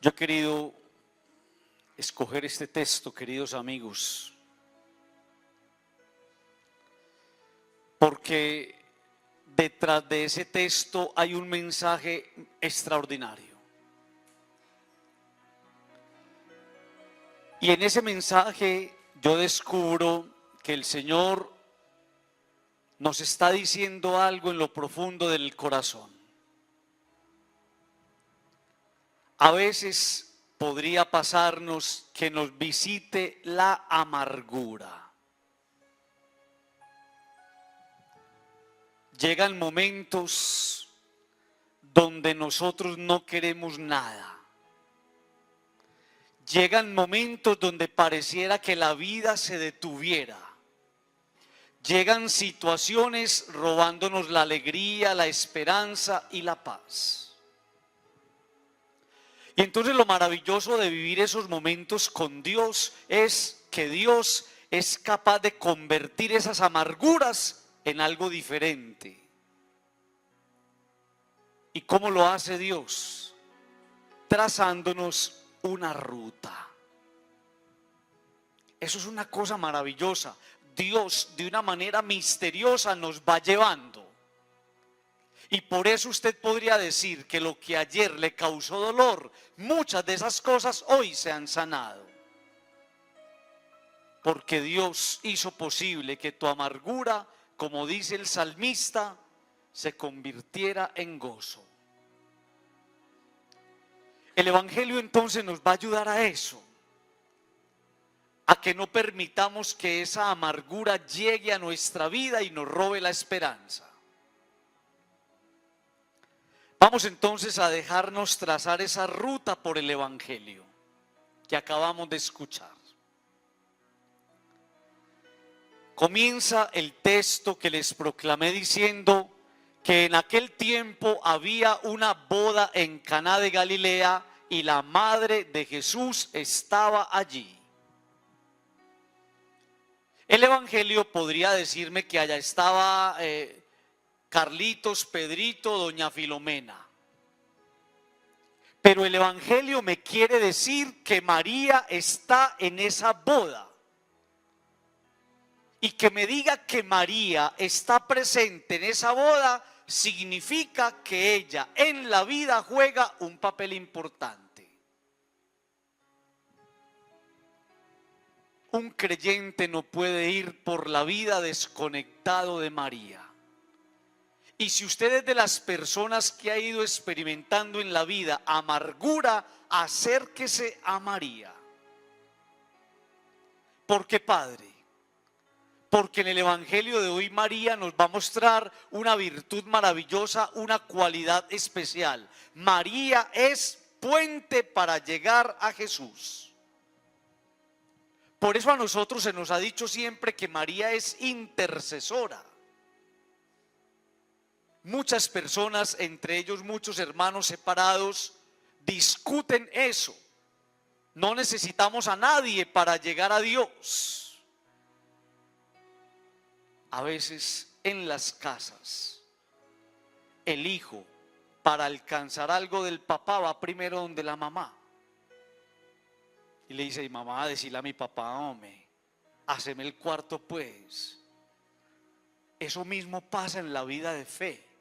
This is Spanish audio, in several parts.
Yo he querido escoger este texto, queridos amigos, porque detrás de ese texto hay un mensaje extraordinario. Y en ese mensaje yo descubro que el Señor nos está diciendo algo en lo profundo del corazón. A veces podría pasarnos que nos visite la amargura. Llegan momentos donde nosotros no queremos nada. Llegan momentos donde pareciera que la vida se detuviera. Llegan situaciones robándonos la alegría, la esperanza y la paz. Y entonces lo maravilloso de vivir esos momentos con Dios es que Dios es capaz de convertir esas amarguras en algo diferente. ¿Y cómo lo hace Dios? Trazándonos una ruta. Eso es una cosa maravillosa. Dios de una manera misteriosa nos va llevando. Y por eso usted podría decir que lo que ayer le causó dolor, muchas de esas cosas hoy se han sanado. Porque Dios hizo posible que tu amargura, como dice el salmista, se convirtiera en gozo. El Evangelio entonces nos va a ayudar a eso, a que no permitamos que esa amargura llegue a nuestra vida y nos robe la esperanza. Vamos entonces a dejarnos trazar esa ruta por el Evangelio que acabamos de escuchar. Comienza el texto que les proclamé diciendo que en aquel tiempo había una boda en Caná de Galilea y la madre de Jesús estaba allí. El Evangelio podría decirme que allá estaba Carlitos, Pedrito, doña Filomena. Pero el Evangelio me quiere decir que María está en esa boda. Y que me diga que María está presente en esa boda significa que ella en la vida juega un papel importante. Un creyente no puede ir por la vida desconectado de María. Y si usted es de las personas que ha ido experimentando en la vida amargura, acérquese a María. ¿Por qué, Padre? Porque en el Evangelio de hoy María nos va a mostrar una virtud maravillosa, una cualidad especial. María es puente para llegar a Jesús. Por eso a nosotros se nos ha dicho siempre que María es intercesora. Muchas personas, entre ellos muchos hermanos separados, discuten eso. No necesitamos a nadie para llegar a Dios. A veces en las casas, el hijo, para alcanzar algo del papá, va primero donde la mamá. Y le dice, mamá, decirle a mi papá, hombre, haceme el cuarto pues. Eso mismo pasa en la vida de fe.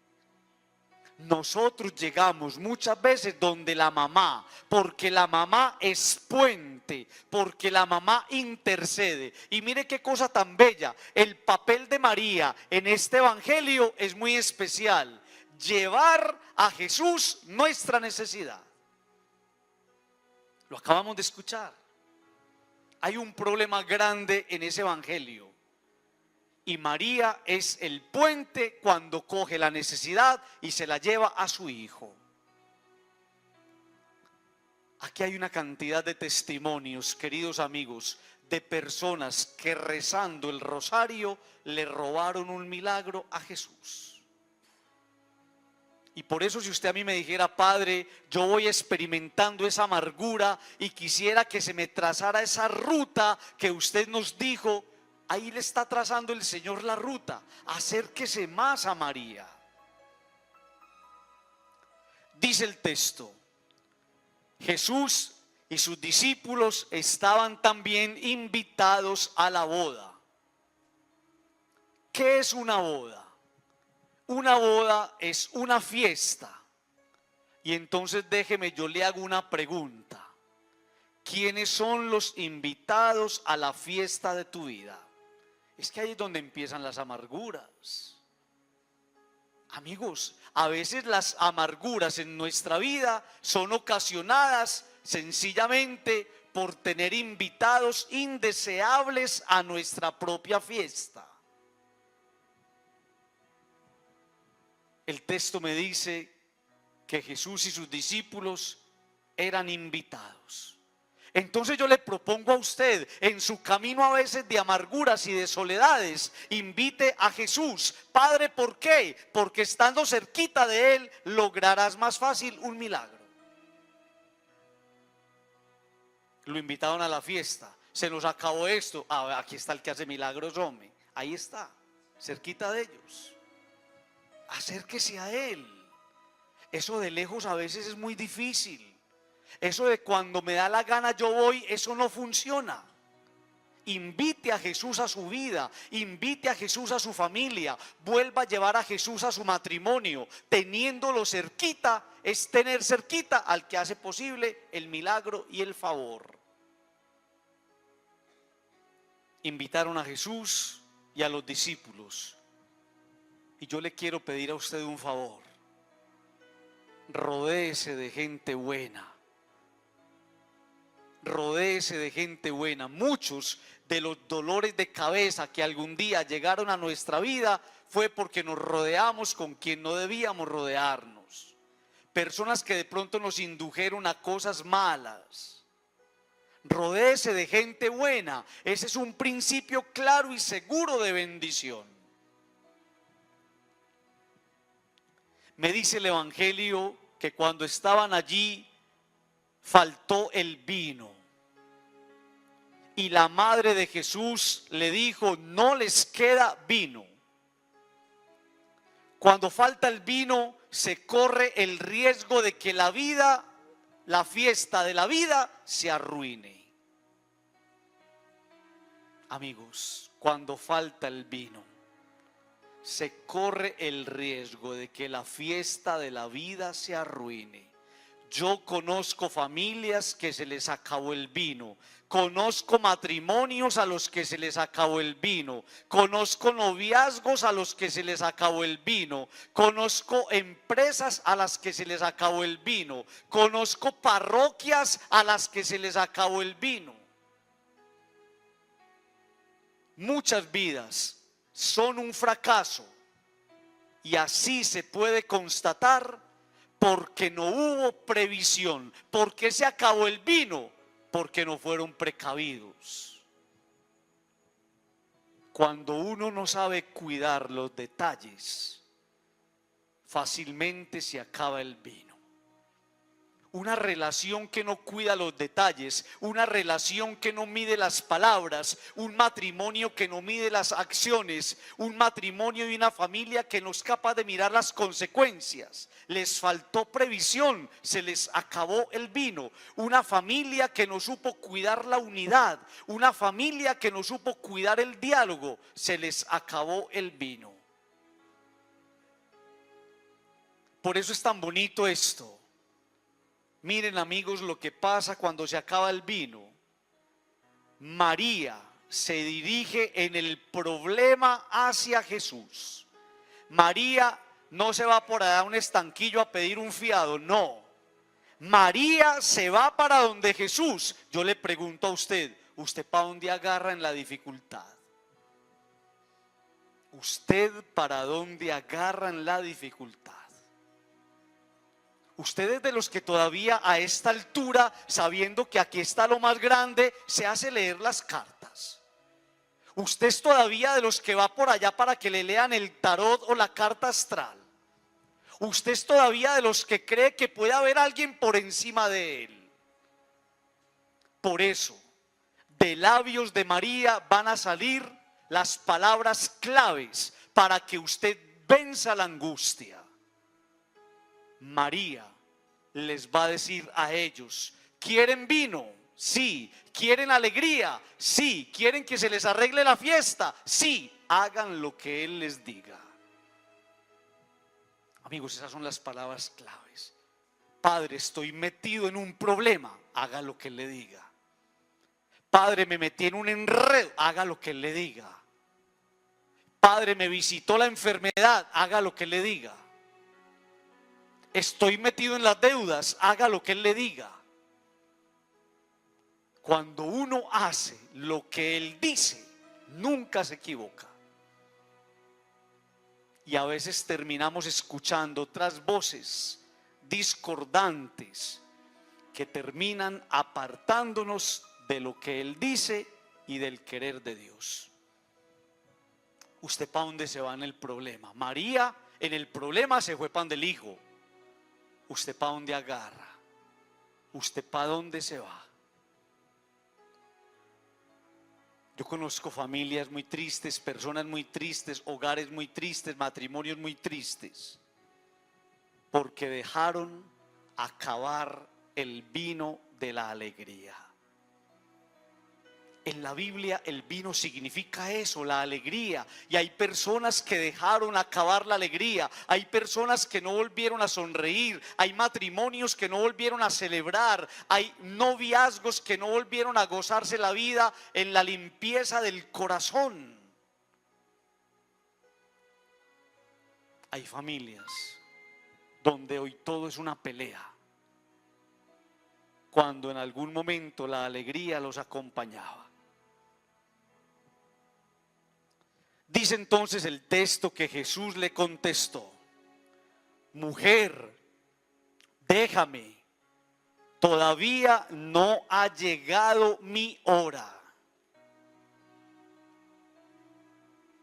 Nosotros llegamos muchas veces donde la mamá, porque la mamá es puente, porque la mamá intercede. Y mire qué cosa tan bella, el papel de María en este evangelio es muy especial. Llevar a Jesús nuestra necesidad. Lo acabamos de escuchar. Hay un problema grande en ese evangelio. Y María es el puente cuando coge la necesidad y se la lleva a su hijo. Aquí hay una cantidad de testimonios, queridos amigos, de personas que rezando el rosario le robaron un milagro a Jesús. Y por eso si usted a mí me dijera, Padre, yo voy experimentando esa amargura y quisiera que se me trazara esa ruta que usted nos dijo, ahí le está trazando el Señor la ruta. Acérquese más a María. Dice el texto, Jesús y sus discípulos estaban también invitados a la boda. ¿Qué es una boda? Una boda es una fiesta. Y entonces déjeme, yo le hago una pregunta. ¿Quiénes son los invitados a la fiesta de tu vida? Es que ahí es donde empiezan las amarguras. Amigos, a veces las amarguras en nuestra vida son ocasionadas sencillamente por tener invitados indeseables a nuestra propia fiesta. El texto me dice que Jesús y sus discípulos eran invitados. Entonces yo le propongo a usted, en su camino a veces de amarguras y de soledades, invite a Jesús. Padre, ¿por qué? Porque estando cerquita de Él lograrás más fácil un milagro. Lo invitaron a la fiesta, se nos acabó esto. Aquí está el que hace milagros, hombre. Ahí está, cerquita de ellos. Acérquese a Él. Eso de lejos a veces es muy difícil. Eso de cuando me da la gana yo voy, eso no funciona. Invite a Jesús a su vida, invite a Jesús a su familia, vuelva a llevar a Jesús a su matrimonio. Teniéndolo cerquita es tener cerquita al que hace posible el milagro y el favor. Invitaron a Jesús y a los discípulos. Y yo le quiero pedir a usted un favor. Rodéese de gente buena. Rodéese de gente buena. Muchos de los dolores de cabeza que algún día llegaron a nuestra vida fue porque nos rodeamos con quien no debíamos rodearnos. Personas que de pronto nos indujeron a cosas malas. Rodéese de gente buena. Ese es un principio claro y seguro de bendición. Me dice el Evangelio que cuando estaban allí faltó el vino. Y la madre de Jesús le dijo, no les queda vino. Cuando falta el vino, se corre el riesgo de que la vida, la fiesta de la vida, se arruine. Amigos, cuando falta el vino, se corre el riesgo de que la fiesta de la vida se arruine. Yo conozco familias que se les acabó el vino, conozco matrimonios a los que se les acabó el vino, conozco noviazgos a los que se les acabó el vino, conozco empresas a las que se les acabó el vino, conozco parroquias a las que se les acabó el vino. Muchas vidas son un fracaso y así se puede constatar porque no hubo previsión. ¿Por qué se acabó el vino? Porque no fueron precavidos. Cuando uno no sabe cuidar los detalles, fácilmente se acaba el vino. Una relación que no cuida los detalles, una relación que no mide las palabras, un matrimonio que no mide las acciones, un matrimonio y una familia que no es capaz de mirar las consecuencias. Les faltó previsión, se les acabó el vino. Una familia que no supo cuidar la unidad, una familia que no supo cuidar el diálogo, se les acabó el vino. Por eso es tan bonito esto. Miren, amigos, lo que pasa cuando se acaba el vino. María se dirige en el problema hacia Jesús. María no se va por allá a un estanquillo a pedir un fiado, no. María se va para donde Jesús. Yo le pregunto a usted, ¿usted para dónde agarra en la dificultad? ¿Usted para dónde agarra en la dificultad? Usted es de los que todavía a esta altura, sabiendo que aquí está lo más grande, se hace leer las cartas. Usted es todavía de los que va por allá para que le lean el tarot o la carta astral. Usted es todavía de los que cree que puede haber alguien por encima de él. Por eso, de labios de María van a salir las palabras claves para que usted venza la angustia. María les va a decir a ellos: ¿quieren vino? Sí. ¿Quieren alegría? Sí. ¿Quieren que se les arregle la fiesta? Sí. Hagan lo que Él les diga. Amigos, esas son las palabras claves. Padre, estoy metido en un problema, haga lo que Él le diga. Padre, me metí en un enredo, haga lo que Él le diga. Padre, me visitó la enfermedad, haga lo que Él le diga. Estoy metido en las deudas, haga lo que Él le diga. Cuando uno hace lo que Él dice, nunca se equivoca. Y a veces terminamos escuchando otras voces discordantes que terminan apartándonos de lo que Él dice y del querer de Dios. ¿Usted para dónde se va en el problema? María en el problema se fue para donde el hijo. ¿Usted para dónde agarra? ¿Usted para dónde se va? Yo conozco familias muy tristes, personas muy tristes, hogares muy tristes, matrimonios muy tristes, porque dejaron acabar el vino de la alegría. En la Biblia el vino significa eso, la alegría. Y hay personas que dejaron acabar la alegría. Hay personas que no volvieron a sonreír. Hay matrimonios que no volvieron a celebrar. Hay noviazgos que no volvieron a gozarse la vida en la limpieza del corazón. Hay familias donde hoy todo es una pelea, cuando en algún momento la alegría los acompañaba. Dice entonces el texto que Jesús le contestó: mujer, déjame, todavía no ha llegado mi hora.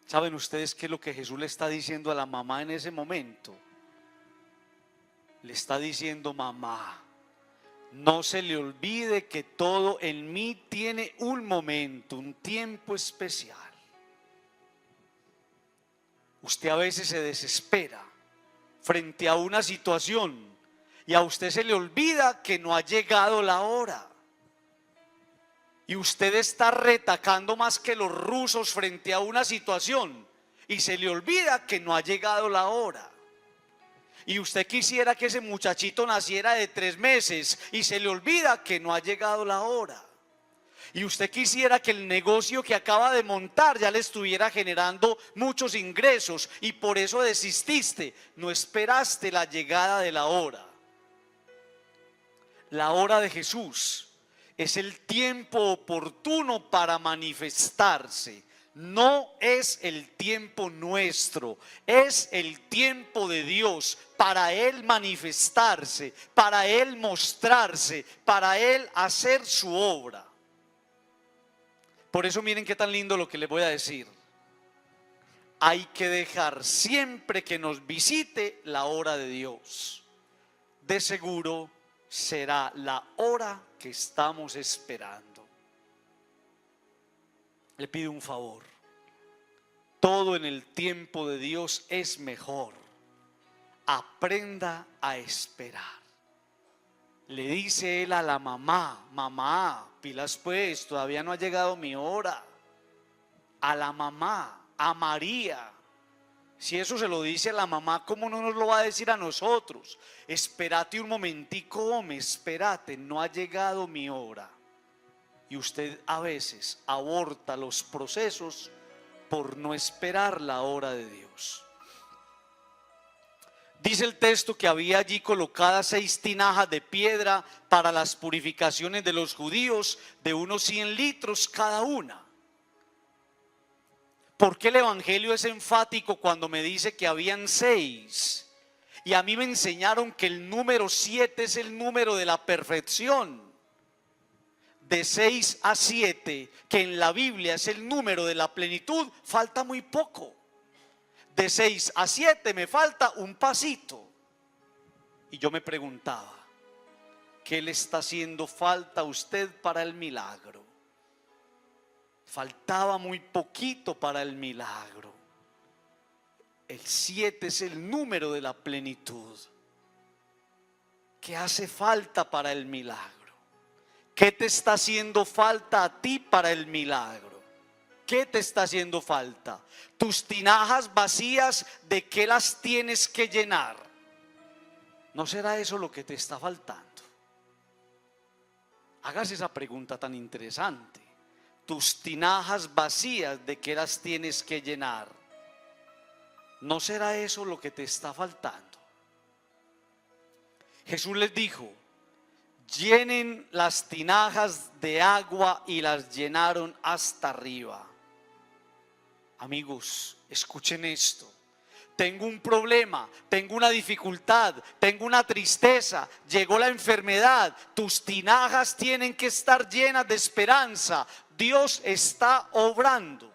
¿Saben ustedes qué es lo que Jesús le está diciendo a la mamá en ese momento? Le está diciendo: mamá, no se le olvide que todo en mí tiene un momento, un tiempo especial. Usted a veces se desespera frente a una situación y a usted se le olvida que no ha llegado la hora. Y usted está retacando más que los rusos frente a una situación y se le olvida que no ha llegado la hora. Y usted quisiera que ese muchachito naciera de 3 meses y se le olvida que no ha llegado la hora. Y usted quisiera que el negocio que acaba de montar ya le estuviera generando muchos ingresos y por eso desististe, no esperaste la llegada de la hora. La hora de Jesús es el tiempo oportuno para manifestarse. No es el tiempo nuestro, es el tiempo de Dios para Él manifestarse, para Él mostrarse, para Él hacer su obra. Por eso miren qué tan lindo lo que les voy a decir. Hay que dejar siempre que nos visite la hora de Dios. De seguro será la hora que estamos esperando. Le pido un favor. Todo en el tiempo de Dios es mejor. Aprenda a esperar. Le dice él a la mamá: mamá, pilas pues, todavía no ha llegado mi hora. A la mamá, a María. Si eso se lo dice a la mamá, ¿cómo no nos lo va a decir a nosotros? Espérate un momentico, hombre, espérate, no ha llegado mi hora. Y usted a veces aborta los procesos por no esperar la hora de Dios. Dice el texto que había allí colocadas 6 tinajas de piedra para las purificaciones de los judíos, de unos 100 litros cada una. ¿Por qué el evangelio es enfático cuando me dice que habían 6? Y a mí me enseñaron que el número 7 es el número de la perfección. De 6 a 7, que en la Biblia es el número de la plenitud, falta muy poco. De 6 a 7 me falta un pasito. Y yo me preguntaba: ¿qué le está haciendo falta a usted para el milagro? Faltaba muy poquito para el milagro. El 7 es el número de la plenitud. ¿Qué hace falta para el milagro? ¿Qué te está haciendo falta a ti para el milagro? ¿Qué te está haciendo falta? Tus tinajas vacías, ¿de qué las tienes que llenar? ¿No será eso lo que te está faltando? Hagas esa pregunta tan interesante. Tus tinajas vacías, ¿de qué las tienes que llenar? ¿No será eso lo que te está faltando? Jesús les dijo: llenen las tinajas de agua, y las llenaron hasta arriba. Amigos, escuchen esto. Tengo un problema, tengo una dificultad, tengo una tristeza, llegó la enfermedad. Tus tinajas tienen que estar llenas de esperanza. Dios está obrando.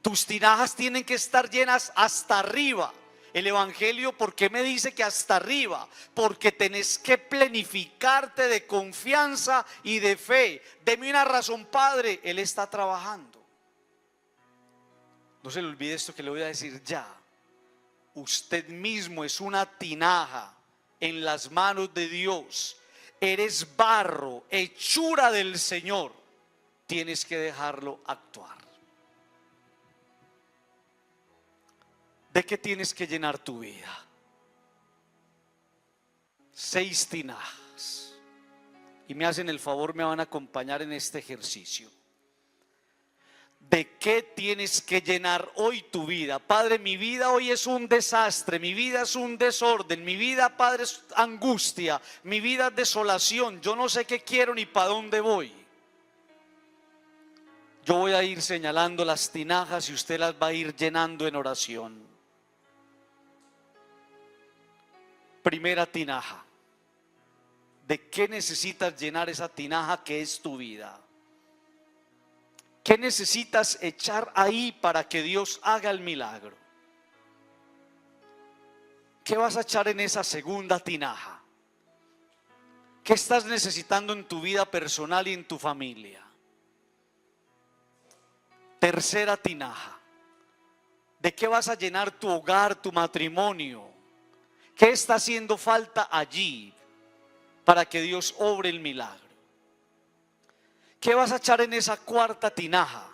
Tus tinajas tienen que estar llenas hasta arriba. El evangelio, ¿por qué me dice que hasta arriba? Porque tenés que planificarte de confianza y de fe. Deme una razón, Padre. Él está trabajando. No se le olvide esto que le voy a decir ya. Usted mismo es una tinaja en las manos de Dios. Eres barro, hechura del Señor. Tienes que dejarlo actuar. ¿De qué tienes que llenar tu vida? 6 tinajas. Y me hacen el favor, me van a acompañar en este ejercicio. ¿De qué tienes que llenar hoy tu vida? Padre, mi vida hoy es un desastre, mi vida es un desorden, mi vida, Padre, es angustia, mi vida es desolación, yo no sé qué quiero ni para dónde voy. Yo voy a ir señalando las tinajas y usted las va a ir llenando en oración. Primera tinaja. ¿De qué necesitas llenar esa tinaja que es tu vida? ¿Qué necesitas echar ahí para que Dios haga el milagro? ¿Qué vas a echar en esa segunda tinaja? ¿Qué estás necesitando en tu vida personal y en tu familia? Tercera tinaja. ¿De qué vas a llenar tu hogar, tu matrimonio? ¿Qué está haciendo falta allí para que Dios obre el milagro? ¿Qué vas a echar en esa cuarta tinaja?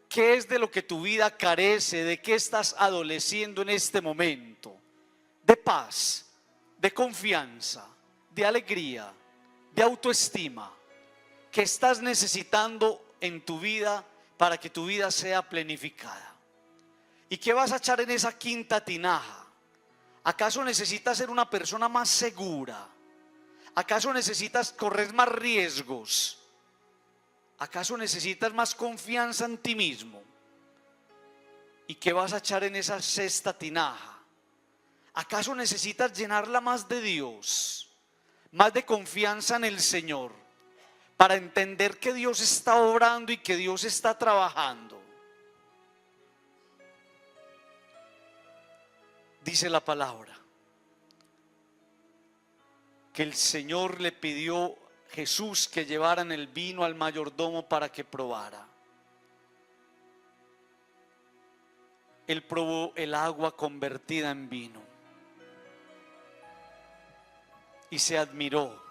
¿Qué es de lo que tu vida carece? ¿De qué estás adoleciendo en este momento? De paz, de confianza, de alegría, de autoestima. ¿Qué estás necesitando en tu vida para que tu vida sea planificada? ¿Y qué vas a echar en esa quinta tinaja? ¿Acaso necesitas ser una persona más segura? ¿Acaso necesitas correr más riesgos? ¿Acaso necesitas más confianza en ti mismo? ¿Y qué vas a echar en esa sexta tinaja? ¿Acaso necesitas llenarla más de Dios, más de confianza en el Señor, para entender que Dios está obrando y que Dios está trabajando? Dice la palabra que el Señor le pidió a Jesús que llevaran el vino al mayordomo para que probara. Él probó el agua convertida en vino y se admiró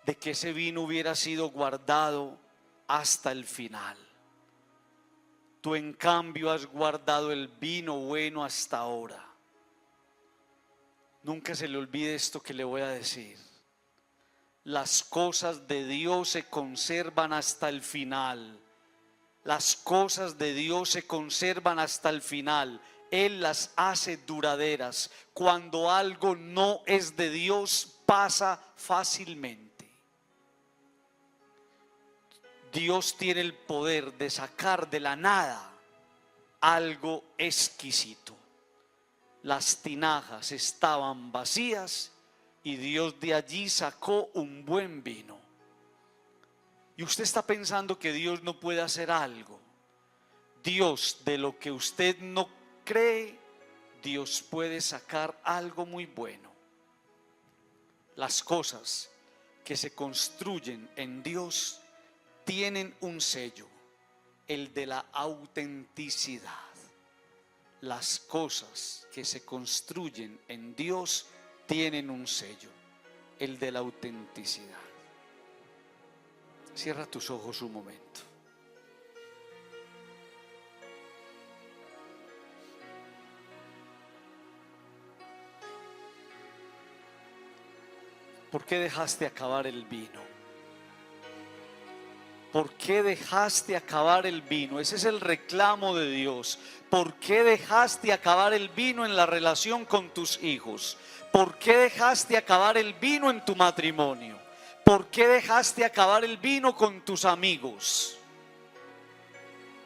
de que ese vino hubiera sido guardado hasta el final. Tú, en cambio, has guardado el vino bueno hasta ahora. Nunca se le olvide esto que le voy a decir. Las cosas de Dios se conservan hasta el final. Las cosas de Dios se conservan hasta el final. Él las hace duraderas. Cuando algo no es de Dios, pasa fácilmente. Dios tiene el poder de sacar de la nada algo exquisito. Las tinajas estaban vacías y Dios de allí sacó un buen vino. Y usted está pensando que Dios no puede hacer algo. Dios, de lo que usted no cree, Dios puede sacar algo muy bueno. Las cosas que se construyen en Dios tienen un sello, el de la autenticidad. Las cosas que se construyen en Dios tienen un sello, el de la autenticidad. Cierra tus ojos un momento. ¿Por qué dejaste acabar el vino? ¿Por qué dejaste acabar el vino? Ese es el reclamo de Dios. ¿Por qué dejaste acabar el vino en la relación con tus hijos? ¿Por qué dejaste acabar el vino en tu matrimonio? ¿Por qué dejaste acabar el vino con tus amigos?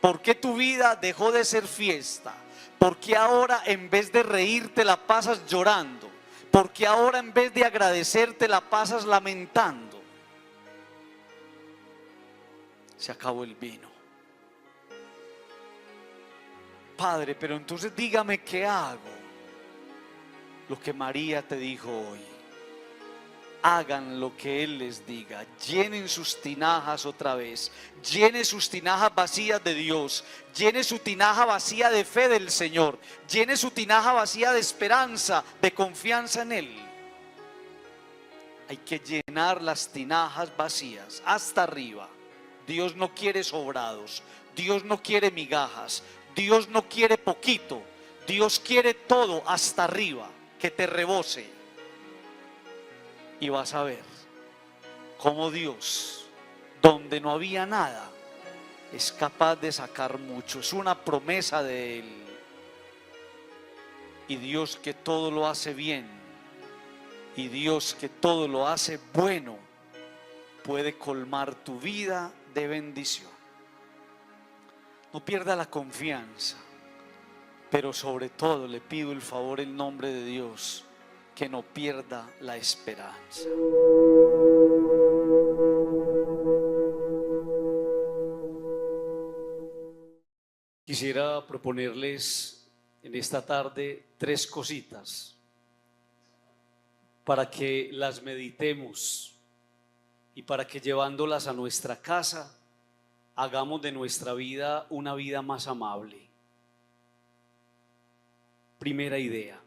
¿Por qué tu vida dejó de ser fiesta? ¿Por qué ahora en vez de reírte la pasas llorando? ¿Por qué ahora en vez de agradecerte la pasas lamentando? Se acabó el vino. Padre, pero entonces dígame qué hago. Lo que María te dijo hoy. Hagan lo que Él les diga. Llenen sus tinajas otra vez. Llene sus tinajas vacías de Dios. Llene su tinaja vacía de fe del Señor. Llene su tinaja vacía de esperanza, de confianza en Él. Hay que llenar las tinajas vacías hasta arriba. Dios no quiere sobrados, Dios no quiere migajas, Dios no quiere poquito, Dios quiere todo hasta arriba, que te rebose. Y vas a ver cómo Dios, donde no había nada, es capaz de sacar mucho. Es una promesa de Él. Y Dios que todo lo hace bien, y Dios que todo lo hace bueno, puede colmar tu vida de bendición. No pierda la confianza, pero sobre todo le pido el favor en nombre de Dios, que no pierda la esperanza. Quisiera proponerles en esta tarde 3 cositas para que las meditemos y para que llevándolas a nuestra casa hagamos de nuestra vida una vida más amable. Primera idea.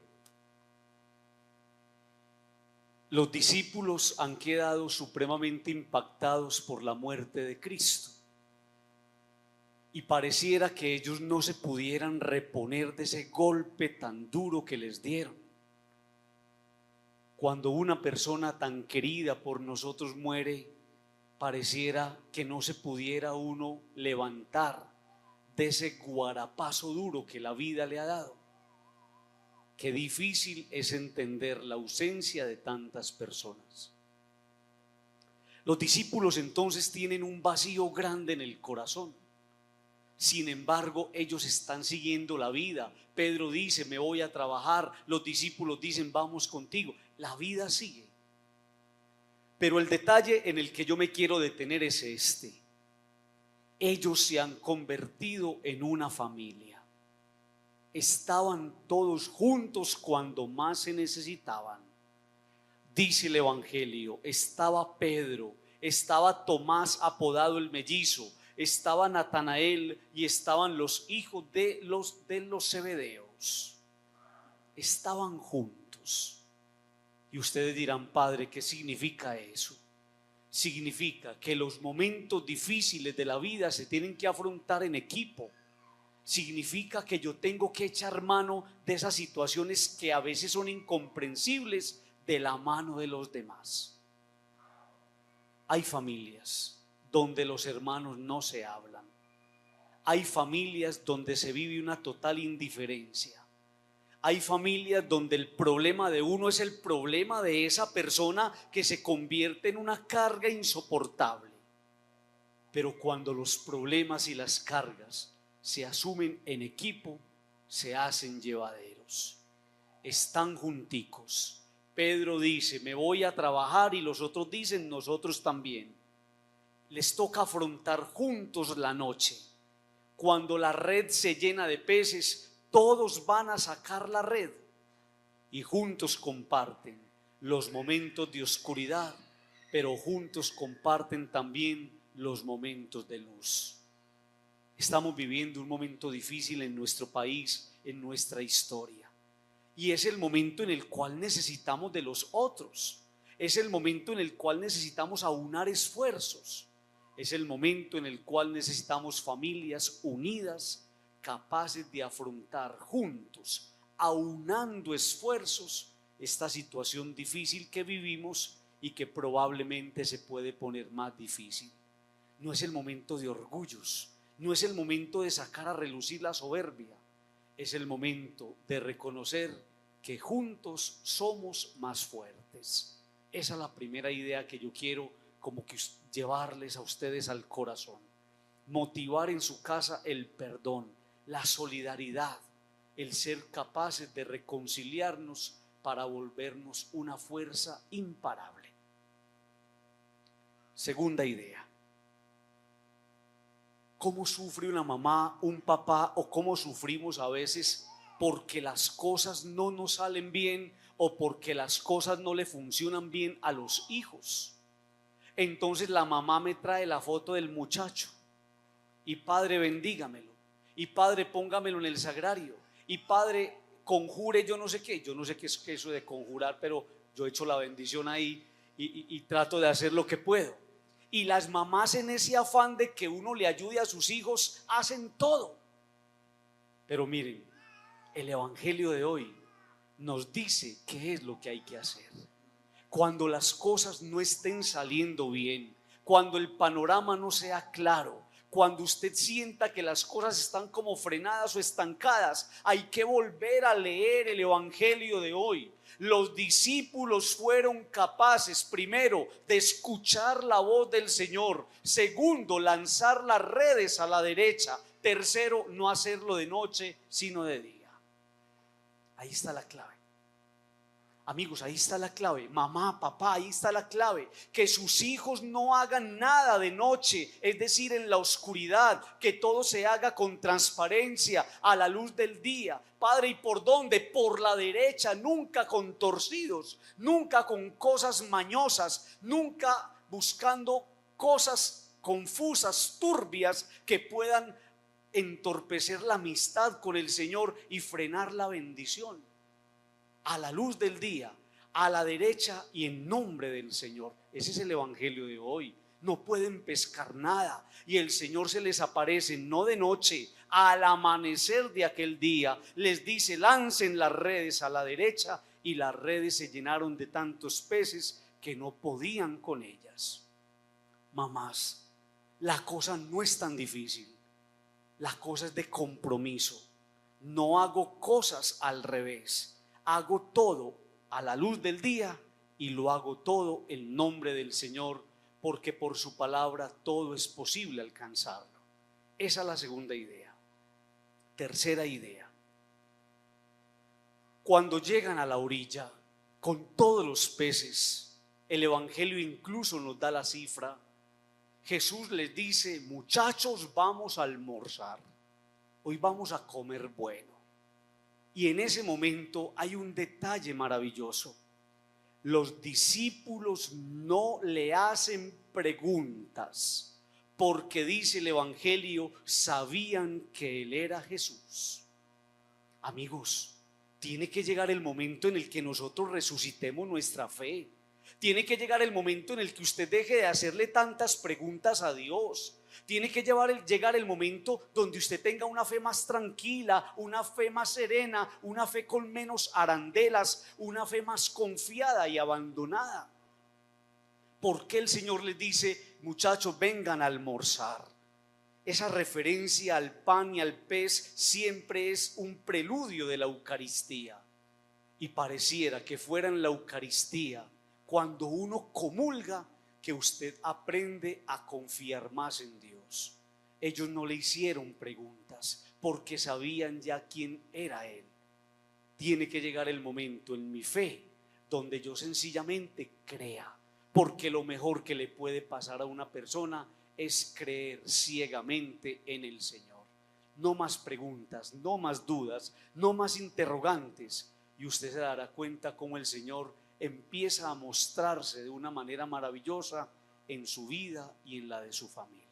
Los discípulos han quedado supremamente impactados por la muerte de Cristo y pareciera que ellos no se pudieran reponer de ese golpe tan duro que les dieron. Cuando una persona tan querida por nosotros muere, pareciera que no se pudiera uno levantar de ese guarapazo duro que la vida le ha dado. Qué difícil es entender la ausencia de tantas personas. Los discípulos entonces tienen un vacío grande en el corazón. Sin embargo, ellos están siguiendo la vida. Pedro dice, me voy a trabajar. Los discípulos dicen, vamos contigo. La vida sigue. Pero el detalle en el que yo me quiero detener es este. Ellos se han convertido en una familia. Estaban todos juntos cuando más se necesitaban. Dice el Evangelio, estaba Pedro, estaba Tomás apodado el mellizo, estaba Natanael y estaban los hijos de los Zebedeos. Estaban juntos. Y ustedes dirán, Padre, ¿qué significa eso? Significa que los momentos difíciles de la vida se tienen que afrontar en equipo. Significa que yo tengo que echar mano de esas situaciones que a veces son incomprensibles de la mano de los demás. Hay familias donde los hermanos no se hablan. Hay familias donde se vive una total indiferencia. Hay familias donde el problema de uno es el problema de esa persona que se convierte en una carga insoportable. Pero cuando los problemas y las cargas se asumen en equipo, se hacen llevaderos. Están junticos. Pedro dice, me voy a trabajar, y los otros dicen, nosotros también. Les toca afrontar juntos la noche. Cuando la red se llena de peces, todos van a sacar la red y juntos comparten los momentos de oscuridad, pero juntos comparten también los momentos de luz. Estamos viviendo un momento difícil en nuestro país, en nuestra historia. Y es el momento en el cual necesitamos de los otros. Es el momento en el cual necesitamos aunar esfuerzos. Es el momento en el cual necesitamos familias unidas, capaces de afrontar juntos, aunando esfuerzos, esta situación difícil que vivimos y que probablemente se puede poner más difícil. No es el momento de orgullos, no es el momento de sacar a relucir la soberbia, es el momento de reconocer que juntos somos más fuertes. Esa es la primera idea que yo quiero como que llevarles a ustedes al corazón. Motivar en su casa el perdón, la solidaridad, el ser capaces de reconciliarnos para volvernos una fuerza imparable. Segunda idea. ¿Cómo sufre una mamá, un papá o cómo sufrimos a veces porque las cosas no nos salen bien o porque las cosas no le funcionan bien a los hijos? Entonces la mamá me trae la foto del muchacho y padre bendígamelo, y padre póngamelo en el sagrario, y padre conjure yo no sé qué es eso de conjurar, pero yo echo la bendición ahí y trato de hacer lo que puedo. Y las mamás en ese afán de que uno le ayude a sus hijos hacen todo. Pero miren, el evangelio de hoy nos dice qué es lo que hay que hacer. Cuando las cosas no estén saliendo bien, cuando el panorama no sea claro, cuando usted sienta que las cosas están como frenadas o estancadas, hay que volver a leer el evangelio de hoy. Los discípulos fueron capaces, primero, de escuchar la voz del Señor. Segundo, lanzar las redes a la derecha. Tercero, no hacerlo de noche, sino de día. Ahí está la clave. Amigos, ahí está la clave. Mamá, papá, ahí está la clave. Que sus hijos no hagan nada de noche, es decir, en la oscuridad. Que todo se haga con transparencia, a la luz del día. Padre, ¿y por dónde? Por la derecha, nunca con torcidos, nunca con cosas mañosas, nunca buscando cosas confusas, turbias, que puedan entorpecer la amistad con el Señor y frenar la bendición. A la luz del día, a la derecha y en nombre del Señor. Ese es el evangelio de hoy. No pueden pescar nada y el Señor se les aparece no de noche, al amanecer de aquel día les dice: lancen las redes a la derecha, y las redes se llenaron de tantos peces que no podían con ellas. Mamás, la cosa no es tan difícil, la cosa es de compromiso. No hago cosas al revés. Hago todo a la luz del día y lo hago todo en nombre del Señor, porque por su palabra todo es posible alcanzarlo. Esa es la segunda idea. Tercera idea. Cuando llegan a la orilla con todos los peces, el evangelio incluso nos da la cifra. Jesús les dice: muchachos, vamos a almorzar. Hoy vamos a comer bueno. Y en ese momento hay un detalle maravilloso. Los discípulos no le hacen preguntas, porque dice el evangelio, sabían que él era Jesús. Amigos, tiene que llegar el momento en el que nosotros resucitemos nuestra fe. Tiene que llegar el momento en el que usted deje de hacerle tantas preguntas a Dios. Tiene que llegar el momento donde usted tenga una fe más tranquila, una fe más serena, una fe con menos arandelas, una fe más confiada y abandonada. ¿Por qué el Señor les dice: muchachos, vengan a almorzar? Esa referencia al pan y al pez siempre es un preludio de la Eucaristía. Y pareciera que fuera en la Eucaristía, cuando uno comulga, que usted aprende a confiar más en Dios. Ellos no le hicieron preguntas porque sabían ya quién era Él. Tiene que llegar el momento en mi fe donde yo sencillamente crea, porque lo mejor que le puede pasar a una persona es creer ciegamente en el Señor. No más preguntas, no más dudas, no más interrogantes, y usted se dará cuenta cómo el Señor empieza a mostrarse de una manera maravillosa en su vida y en la de su familia.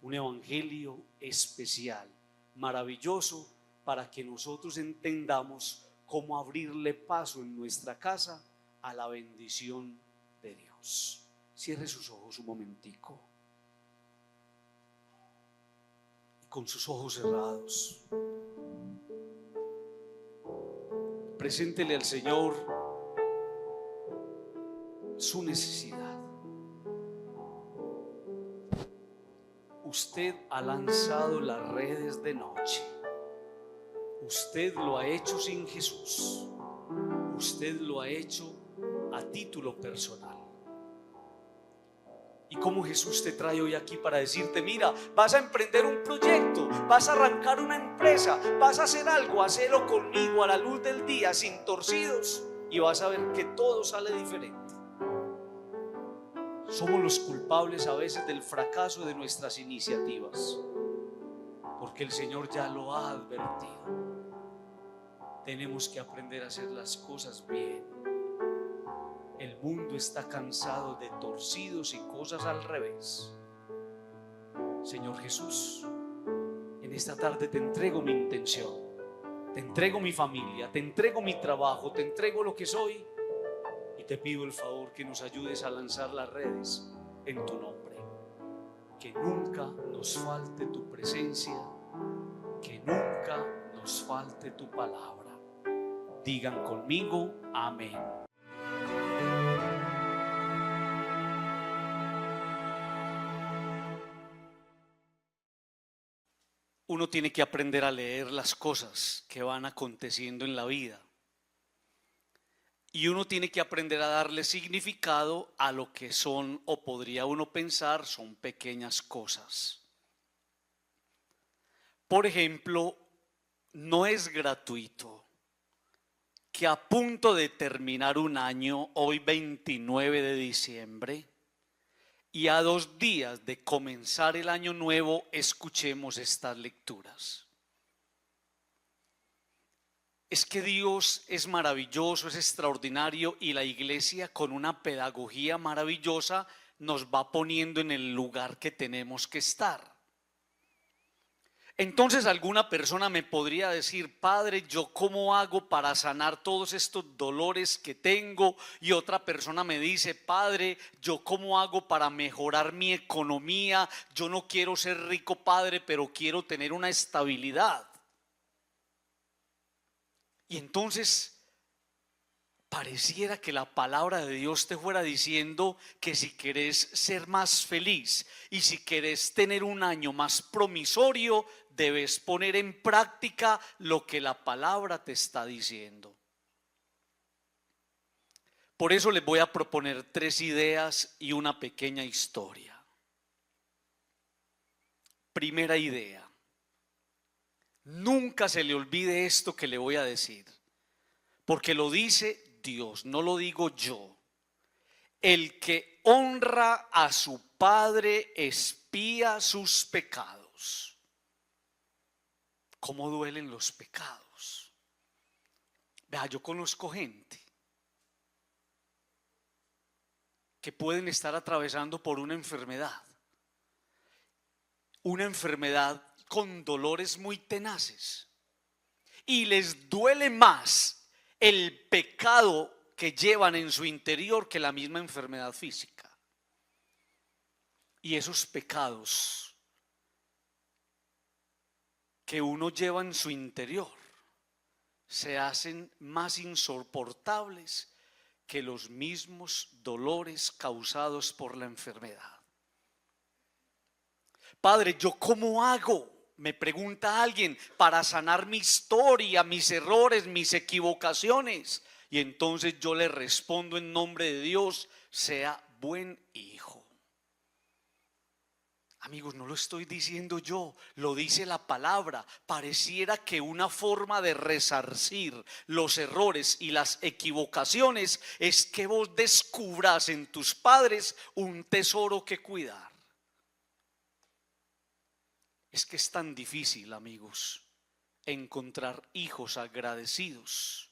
Un evangelio especial, maravilloso, para que nosotros entendamos cómo abrirle paso en nuestra casa a la bendición de Dios. Cierre sus ojos un momentico. Y con sus ojos cerrados, preséntele al Señor su necesidad. Usted ha lanzado las redes de noche. Usted lo ha hecho sin Jesús. Usted lo ha hecho a título personal. Y como Jesús te trae hoy aquí para decirte: mira, vas a emprender un proyecto, vas a arrancar una empresa, vas a hacer algo, hacelo conmigo a la luz del día, sin torcidos, y vas a ver que todo sale diferente. Somos los culpables a veces del fracaso de nuestras iniciativas, porque el Señor ya lo ha advertido. Tenemos que aprender a hacer las cosas bien. El mundo está cansado de torcidos y cosas al revés. Señor Jesús, en esta tarde te entrego mi intención, te entrego mi familia, te entrego mi trabajo, te entrego lo que soy, y te pido el favor que nos ayudes a lanzar las redes en tu nombre. Que nunca nos falte tu presencia, que nunca nos falte tu palabra. Digan conmigo: amén. Uno tiene que aprender a leer las cosas que van aconteciendo en la vida. Y uno tiene que aprender a darle significado a lo que son, o podría uno pensar, son pequeñas cosas. Por ejemplo, no es gratuito que a punto de terminar un año, hoy 29 de diciembre, y a 2 días de comenzar el año nuevo, escuchemos estas lecturas. Es que Dios es maravilloso, es extraordinario, y la iglesia, con una pedagogía maravillosa, nos va poniendo en el lugar que tenemos que estar. Entonces alguna persona me podría decir: padre, ¿yo cómo hago para sanar todos estos dolores que tengo? Y otra persona me dice: padre, ¿yo cómo hago para mejorar mi economía? Yo no quiero ser rico, padre, pero quiero tener una estabilidad. Y entonces pareciera que la palabra de Dios te fuera diciendo que si querés ser más feliz y si querés tener un año más promisorio, debes poner en práctica lo que la palabra te está diciendo. Por eso les voy a proponer 3 ideas y una pequeña historia. Primera idea: nunca se le olvide esto que le voy a decir, porque lo dice Dios, no lo digo yo. El que honra a su padre expía sus pecados. ¿Cómo duelen los pecados? Vea, yo conozco gente que pueden estar atravesando por una enfermedad con dolores muy tenaces, y les duele más el pecado que llevan en su interior que la misma enfermedad física. Y esos pecados que uno lleva en su interior se hacen más insoportables que los mismos dolores causados por la enfermedad. Padre, ¿yo cómo hago? Me pregunta alguien, para sanar mi historia, mis errores, mis equivocaciones. Y entonces yo le respondo en nombre de Dios: sea buen hijo. Amigos, no lo estoy diciendo yo, lo dice la palabra. Pareciera que una forma de resarcir los errores y las equivocaciones es que vos descubras en tus padres un tesoro que cuidar. Es que es tan difícil, amigos, encontrar hijos agradecidos,